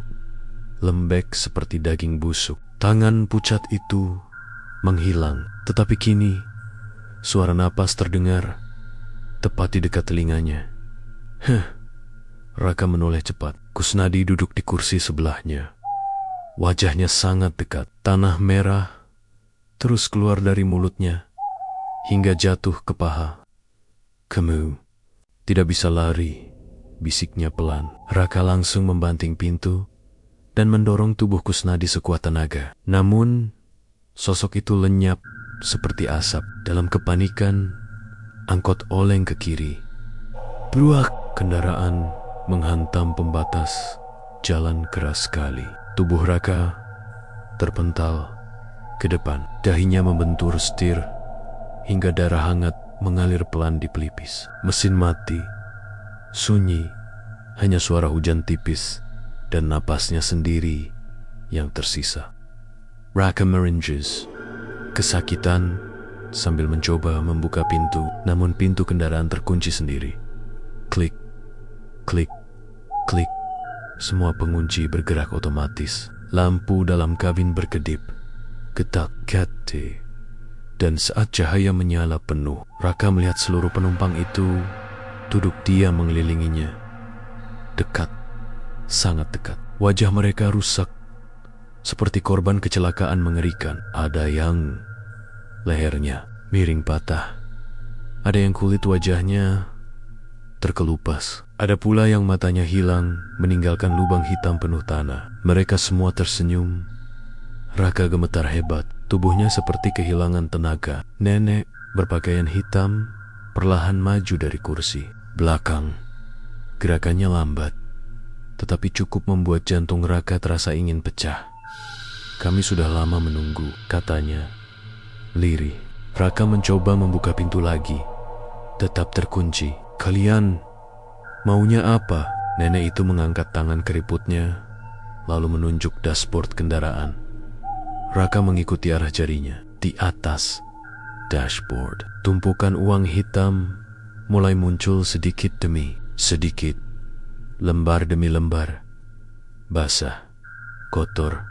lembek seperti daging busuk. Tangan pucat itu menghilang, tetapi kini suara napas terdengar tepat di dekat telinganya. Raka menoleh cepat. Kusnadi duduk di kursi sebelahnya. Wajahnya sangat dekat. Tanah merah terus keluar dari mulutnya hingga jatuh ke paha. "Kamu tidak bisa lari," bisiknya pelan. Raka langsung membanting pintu dan mendorong tubuh Kusnadi sekuat tenaga. Namun, sosok itu lenyap seperti asap. Dalam kepanikan, angkot oleng ke kiri. Bruak! Kendaraan menghantam pembatas. Jalan keras sekali. Tubuh Raka terpental ke depan. Dahinya membentur setir hingga darah hangat mengalir pelan di pelipis. Mesin mati. Sunyi. Hanya suara hujan tipis dan napasnya sendiri yang tersisa. Raka meringes. Kesakitan sambil mencoba membuka pintu, namun pintu kendaraan terkunci sendiri. Klik, klik, klik. Semua pengunci bergerak otomatis. Lampu dalam kabin berkedip. Getak kate. Dan saat cahaya menyala penuh, Raka melihat seluruh penumpang itu duduk diam mengelilinginya. Dekat, sangat dekat. Wajah mereka rusak, seperti korban kecelakaan mengerikan. Ada yang lehernya miring patah. Ada yang kulit wajahnya terkelupas. Ada pula yang matanya hilang, meninggalkan lubang hitam penuh tanah. Mereka semua tersenyum. Raka gemetar hebat. Tubuhnya seperti kehilangan tenaga. Nenek berpakaian hitam perlahan maju dari kursi. Belakang, gerakannya lambat, tetapi cukup membuat jantung Raka terasa ingin pecah. Kami sudah lama menunggu, katanya. Lirih. Raka mencoba membuka pintu lagi. Tetap terkunci. Kalian maunya apa? Nenek itu mengangkat tangan keriputnya, lalu menunjuk dashboard kendaraan. Raka mengikuti arah jarinya. Di atas dashboard, tumpukan uang hitam mulai muncul sedikit demi sedikit. Lembar demi lembar. Basah, kotor,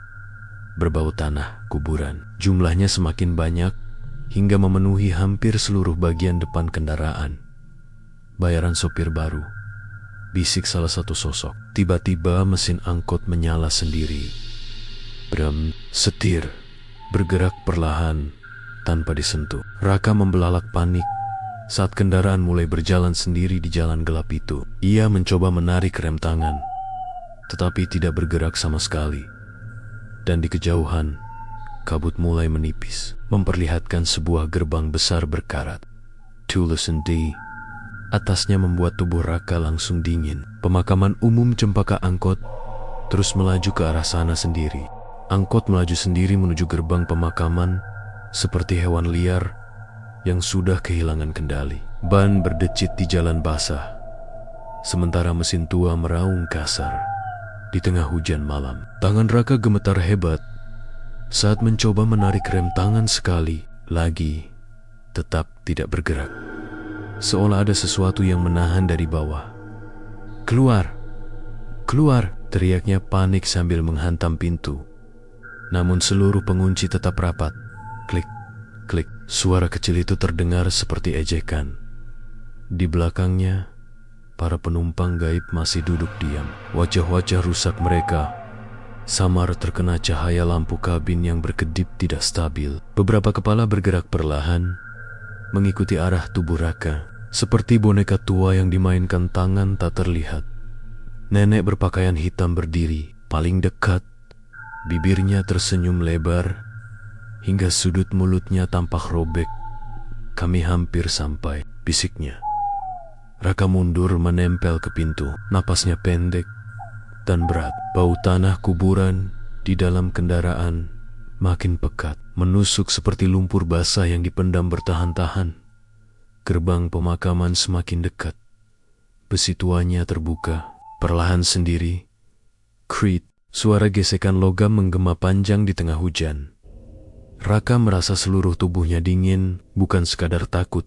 berbau tanah kuburan. Jumlahnya semakin banyak hingga memenuhi hampir seluruh bagian depan kendaraan. Bayaran sopir baru, bisik salah satu sosok. Tiba-tiba mesin angkot menyala sendiri. Brem, setir bergerak perlahan tanpa disentuh. Raka membelalak panik saat kendaraan mulai berjalan sendiri di jalan gelap itu. Ia mencoba menarik rem tangan, tetapi tidak bergerak sama sekali. Dan di kejauhan, kabut mulai menipis, memperlihatkan sebuah gerbang besar berkarat. Tulisan D atasnya membuat tubuh Raka langsung dingin. Pemakaman umum Cempaka Angkot terus melaju ke arah sana sendiri. Angkot melaju sendiri menuju gerbang pemakaman seperti hewan liar yang sudah kehilangan kendali. Ban berdecit di jalan basah, sementara mesin tua meraung kasar di tengah hujan malam. Tangan Raka gemetar hebat saat mencoba menarik rem tangan sekali lagi, tetap tidak bergerak. Seolah ada sesuatu yang menahan dari bawah. Keluar! Keluar! Teriaknya panik sambil menghantam pintu. Namun seluruh pengunci tetap rapat. Klik, klik. Suara kecil itu terdengar seperti ejekan. Di belakangnya, para penumpang gaib masih duduk diam. Wajah-wajah rusak mereka samar terkena cahaya lampu kabin yang berkedip tidak stabil. Beberapa kepala bergerak perlahan, mengikuti arah tubuh Raka, seperti boneka tua yang dimainkan tangan tak terlihat. Nenek berpakaian hitam berdiri, paling dekat. Bibirnya tersenyum lebar, hingga sudut mulutnya tampak robek. Kami hampir sampai, bisiknya. Raka mundur menempel ke pintu, napasnya pendek dan berat. Bau tanah kuburan di dalam kendaraan makin pekat, menusuk seperti lumpur basah yang dipendam bertahan-tahan. Gerbang pemakaman semakin dekat. Besi tuanya terbuka, perlahan sendiri. Creak, suara gesekan logam menggema panjang di tengah hujan. Raka merasa seluruh tubuhnya dingin, bukan sekadar takut,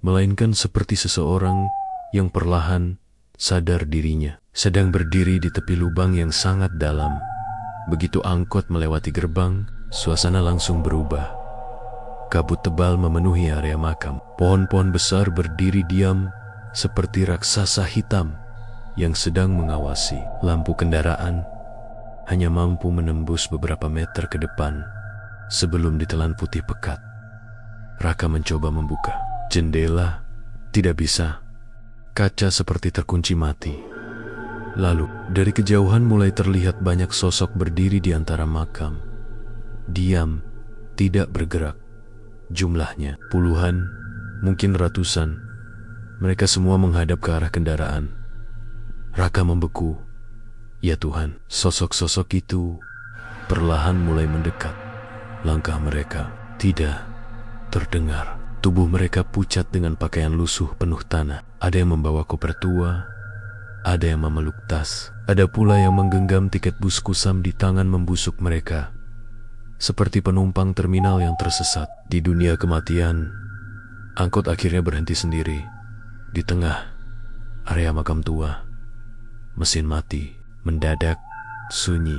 melainkan seperti seseorang yang perlahan sadar dirinya, sedang berdiri di tepi lubang yang sangat dalam. Begitu angkot melewati gerbang, suasana langsung berubah. Kabut tebal memenuhi area makam. Pohon-pohon besar berdiri diam seperti raksasa hitam yang sedang mengawasi. Lampu kendaraan hanya mampu menembus beberapa meter ke depan sebelum ditelan putih pekat. Raka mencoba membuka jendela, tidak bisa. Kaca seperti terkunci mati. Lalu, dari kejauhan mulai terlihat banyak sosok berdiri di antara makam. Diam, tidak bergerak. Jumlahnya puluhan, mungkin ratusan. Mereka semua menghadap ke arah kendaraan. Raka membeku. Ya Tuhan, sosok-sosok itu perlahan mulai mendekat. Langkah mereka tidak terdengar. Tubuh mereka pucat dengan pakaian lusuh penuh tanah. Ada yang membawa koper tua, ada yang memeluk tas. Ada pula yang menggenggam tiket bus kusam di tangan membusuk mereka. Seperti penumpang terminal yang tersesat di dunia kematian. Angkot akhirnya berhenti sendiri di tengah area makam tua. Mesin mati, mendadak sunyi.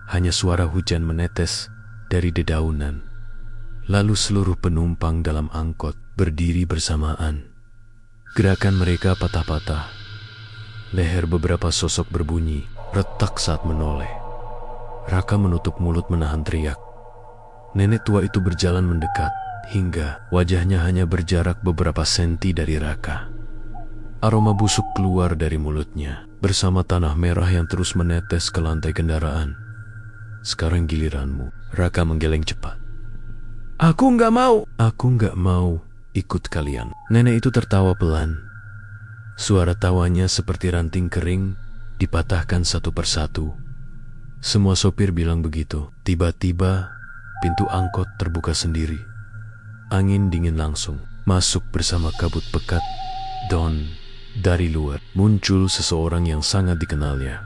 Hanya suara hujan menetes dari dedaunan. Lalu seluruh penumpang dalam angkot berdiri bersamaan. Gerakan mereka patah-patah. Leher beberapa sosok berbunyi, retak saat menoleh. Raka menutup mulut menahan teriak. Nenek tua itu berjalan mendekat, hingga wajahnya hanya berjarak beberapa senti dari Raka. Aroma busuk keluar dari mulutnya, bersama tanah merah yang terus menetes ke lantai kendaraan. Sekarang giliranmu. Raka menggeleng cepat. Aku nggak mau ikut kalian. Nenek itu tertawa pelan. Suara tawanya seperti ranting kering dipatahkan satu persatu. Semua sopir bilang begitu. Tiba-tiba pintu angkot terbuka sendiri. Angin dingin langsung masuk bersama kabut pekat. Dari luar muncul seseorang yang sangat dikenalnya.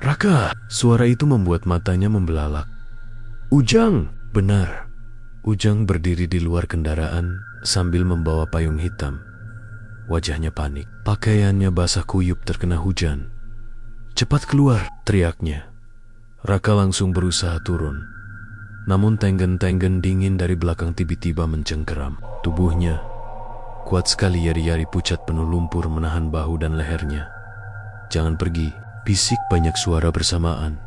Raka! Suara itu membuat matanya membelalak. Ujang! Benar. Ujang berdiri di luar kendaraan sambil membawa payung hitam. Wajahnya panik. Pakaiannya basah kuyup terkena hujan. Cepat keluar! Teriaknya. Raka langsung berusaha turun. Namun tenggen-tenggen dingin dari belakang tiba-tiba mencengkeram. Tubuhnya kuat sekali, yari-yari pucat penuh lumpur menahan bahu dan lehernya. Jangan pergi, bisik banyak suara bersamaan.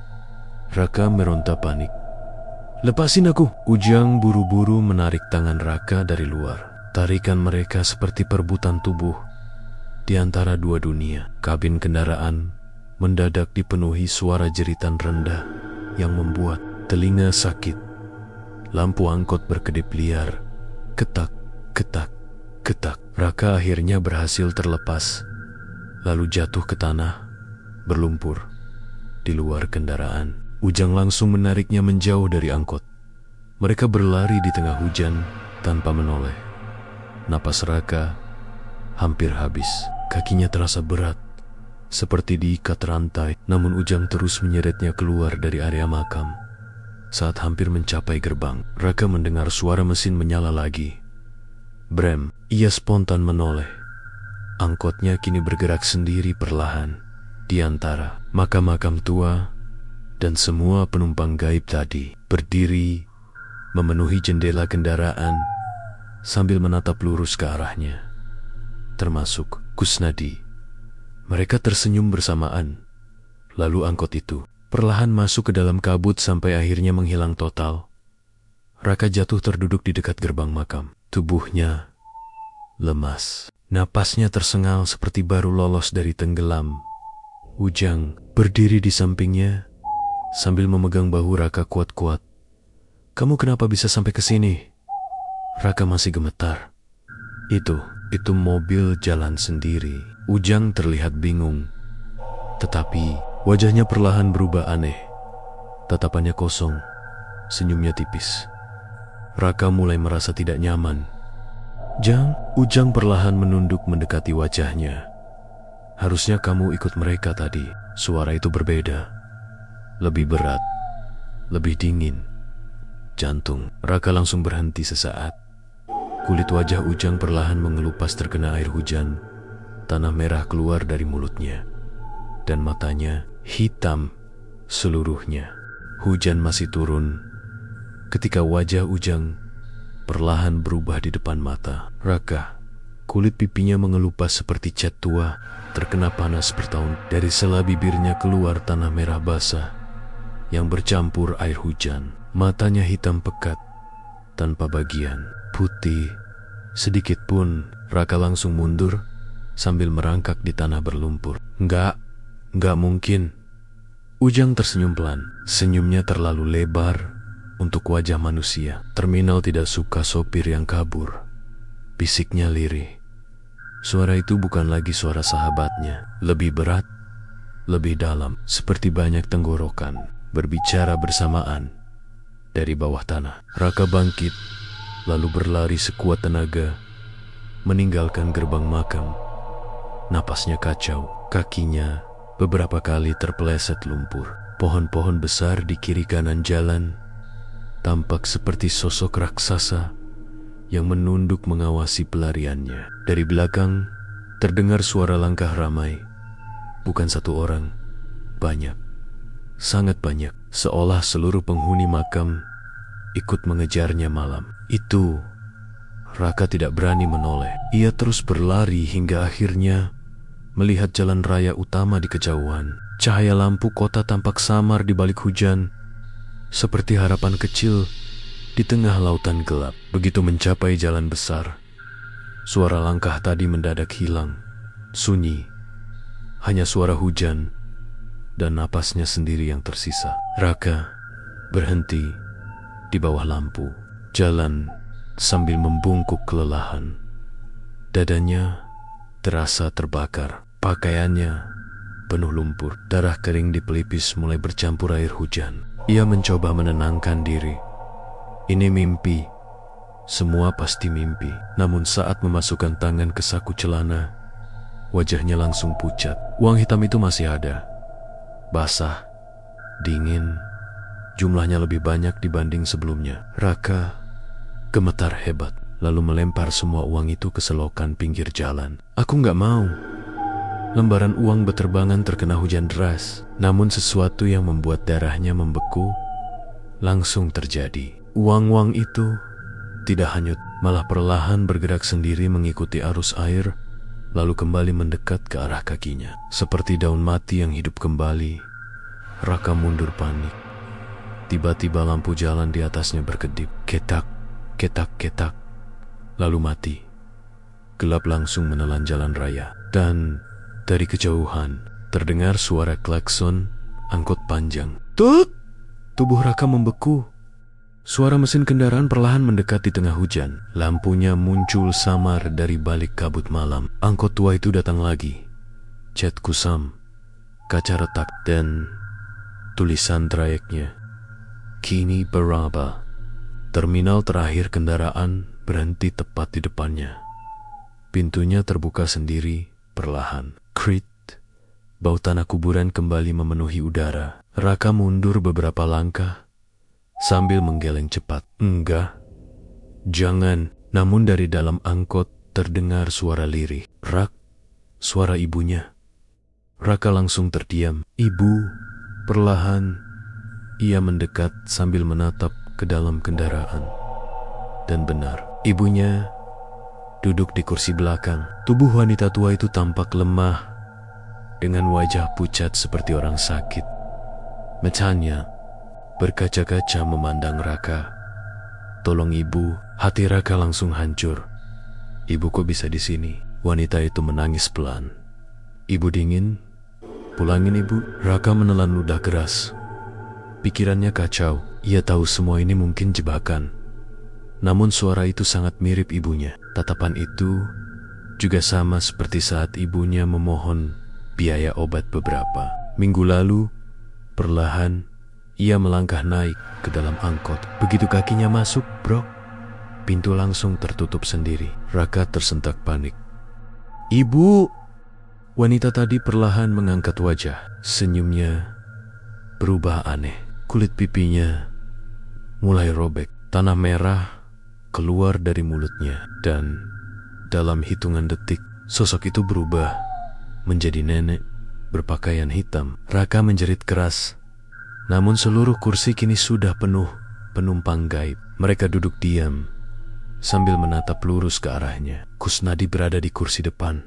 Raka meronta panik. Lepasin aku! Ujang buru-buru menarik tangan Raka dari luar. Tarikan mereka seperti perebutan tubuh. Di antara dua dunia, kabin kendaraan mendadak dipenuhi suara jeritan rendah yang membuat telinga sakit. Lampu angkot berkedip liar. Ketak, ketak, ketak. Raka akhirnya berhasil terlepas, lalu jatuh ke tanah, berlumpur di luar kendaraan. Ujang langsung menariknya menjauh dari angkot. Mereka berlari di tengah hujan tanpa menoleh. Napas Raka hampir habis. Kakinya terasa berat, seperti diikat rantai. Namun Ujang terus menyeretnya keluar dari area makam. Saat hampir mencapai gerbang, Raka mendengar suara mesin menyala lagi. Brem, ia spontan menoleh. Angkotnya kini bergerak sendiri perlahan di antara makam-makam tua. Dan semua penumpang gaib tadi berdiri memenuhi jendela kendaraan sambil menatap lurus ke arahnya. Termasuk Kusnadi. Mereka tersenyum bersamaan. Lalu angkot itu perlahan masuk ke dalam kabut sampai akhirnya menghilang total. Raka jatuh terduduk di dekat gerbang makam. Tubuhnya lemas. Napasnya tersengal seperti baru lolos dari tenggelam. Ujang berdiri di sampingnya sambil memegang bahu Raka kuat-kuat. Kamu kenapa bisa sampai ke sini? Raka masih gemetar. Itu mobil jalan sendiri. Ujang terlihat bingung. Tetapi wajahnya perlahan berubah aneh. Tatapannya kosong, senyumnya tipis. Raka mulai merasa tidak nyaman. Ujang perlahan menunduk mendekati wajahnya. Harusnya kamu ikut mereka tadi. Suara itu berbeda. Lebih berat, lebih dingin. Jantung Raka langsung berhenti sesaat. Kulit wajah Ujang perlahan mengelupas terkena air hujan. Tanah merah keluar dari mulutnya. Dan matanya hitam seluruhnya. Hujan masih turun ketika wajah Ujang perlahan berubah di depan mata Raka. Kulit pipinya mengelupas seperti cat tua terkena panas bertahun. Dari sela bibirnya keluar tanah merah basah yang bercampur air hujan. Matanya hitam pekat, tanpa bagian, putih sedikit pun. Raka langsung mundur sambil merangkak di tanah berlumpur. Nggak Nggak mungkin. Ujang tersenyum pelan. Senyumnya terlalu lebar untuk wajah manusia. Terminal tidak suka sopir yang kabur. Bisiknya lirih. Suara itu bukan lagi suara sahabatnya. Lebih berat, lebih dalam. Seperti banyak tenggorokan berbicara bersamaan dari bawah tanah. Raka bangkit, lalu berlari sekuat tenaga, meninggalkan gerbang makam. Napasnya kacau, kakinya beberapa kali terpeleset lumpur. Pohon-pohon besar di kiri kanan jalan tampak seperti sosok raksasa yang menunduk mengawasi pelariannya. Dari belakang terdengar suara langkah ramai. Bukan satu orang, banyak, sangat banyak. Seolah seluruh penghuni makam ikut mengejarnya malam itu. Raka tidak berani menoleh. Ia terus berlari hingga akhirnya melihat jalan raya utama di kejauhan. Cahaya lampu kota tampak samar di balik hujan, seperti harapan kecil di tengah lautan gelap. Begitu mencapai jalan besar, suara langkah tadi mendadak hilang. Sunyi, hanya suara hujan dan napasnya sendiri yang tersisa. Raka berhenti di bawah lampu, jalan sambil membungkuk kelelahan. Dadanya terasa terbakar. Pakaiannya penuh lumpur. Darah kering di pelipis mulai bercampur air hujan. Ia mencoba menenangkan diri. Ini mimpi. Semua pasti mimpi. Namun saat memasukkan tangan ke saku celana, wajahnya langsung pucat. Uang hitam itu masih ada. Basah, dingin, jumlahnya lebih banyak dibanding sebelumnya. Raka gemetar hebat, lalu melempar semua uang itu ke selokan pinggir jalan. Aku nggak mau. Lembaran uang beterbangan terkena hujan deras, namun sesuatu yang membuat darahnya membeku langsung terjadi. Uang-uang itu tidak hanyut, malah perlahan bergerak sendiri mengikuti arus air, lalu kembali mendekat ke arah kakinya. Seperti daun mati yang hidup kembali, Raka mundur panik. Tiba-tiba lampu jalan di atasnya berkedip. Ketak, ketak, ketak, lalu mati. Gelap langsung menelan jalan raya. Dan dari kejauhan terdengar suara klakson angkot panjang. Tut! Tubuh Raka membeku. Suara mesin kendaraan perlahan mendekat di tengah hujan. Lampunya muncul samar dari balik kabut malam. Angkot tua itu datang lagi. Cat kusam, kaca retak, dan tulisan trayeknya. Kini Baraba. Terminal terakhir kendaraan berhenti tepat di depannya. Pintunya terbuka sendiri perlahan. Krit, bau tanah kuburan kembali memenuhi udara. Raka mundur beberapa langkah sambil menggeleng cepat. Enggak, jangan. Namun dari dalam angkot terdengar suara lirih. Rak, suara ibunya. Raka langsung terdiam. Ibu, perlahan ia mendekat sambil menatap ke dalam kendaraan. Dan benar, ibunya duduk di kursi belakang. Tubuh wanita tua itu tampak lemah, dengan wajah pucat seperti orang sakit. Matanya berkaca-kaca memandang Raka. Tolong ibu, hati Raka langsung hancur. Ibu kok bisa di sini? Wanita itu menangis pelan. Ibu dingin, pulangin ibu. Raka menelan ludah keras. Pikirannya kacau. Ia tahu semua ini mungkin jebakan. Namun suara itu sangat mirip ibunya. Tatapan itu juga sama seperti saat ibunya memohon biaya obat beberapa minggu lalu. Perlahan ia melangkah naik ke dalam angkot. Begitu kakinya masuk, brok, pintu langsung tertutup sendiri. Raka tersentak panik. Ibu! Wanita tadi perlahan mengangkat wajah. Senyumnya berubah aneh. Kulit pipinya mulai robek. Tanah merah keluar dari mulutnya. Dan dalam hitungan detik, sosok itu berubah menjadi nenek berpakaian hitam. Raka menjerit keras. Namun seluruh kursi kini sudah penuh penumpang gaib. Mereka duduk diam sambil menatap lurus ke arahnya. Kusnadi berada di kursi depan.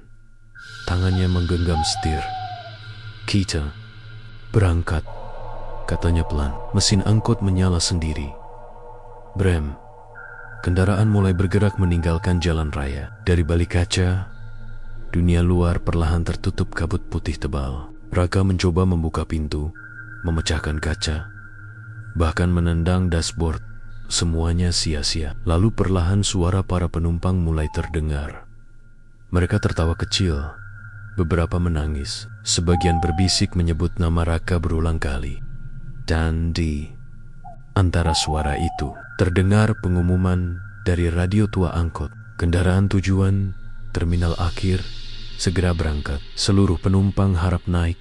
Tangannya menggenggam setir. Kita berangkat, katanya pelan. Mesin angkot menyala sendiri. Brem. Kendaraan mulai bergerak meninggalkan jalan raya. Dari balik kaca, dunia luar perlahan tertutup kabut putih tebal. Raka mencoba membuka pintu, memecahkan kaca, bahkan menendang dashboard. Semuanya sia-sia. Lalu perlahan suara para penumpang mulai terdengar. Mereka tertawa kecil, beberapa menangis, sebagian berbisik menyebut nama Raka berulang kali. Dan di antara suara itu, terdengar pengumuman dari radio tua angkot. Kendaraan tujuan terminal akhir segera berangkat. Seluruh penumpang harap naik.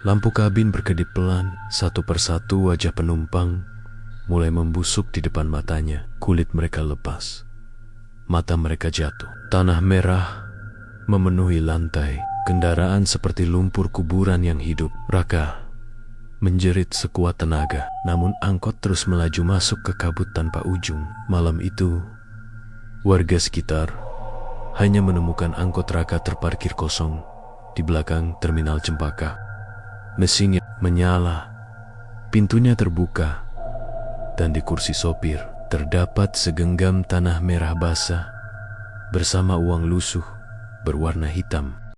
Lampu kabin berkedip pelan, satu persatu wajah penumpang mulai membusuk di depan matanya. Kulit mereka lepas, mata mereka jatuh. Tanah merah memenuhi lantai. Kendaraan seperti lumpur kuburan yang hidup. Raka menjerit sekuat tenaga, namun angkot terus melaju masuk ke kabut tanpa ujung. Malam itu, warga sekitar hanya menemukan angkot Raka terparkir kosong di belakang terminal Cempaka. Mesinnya menyala, pintunya terbuka, dan di kursi sopir terdapat segenggam tanah merah basah bersama uang lusuh berwarna hitam.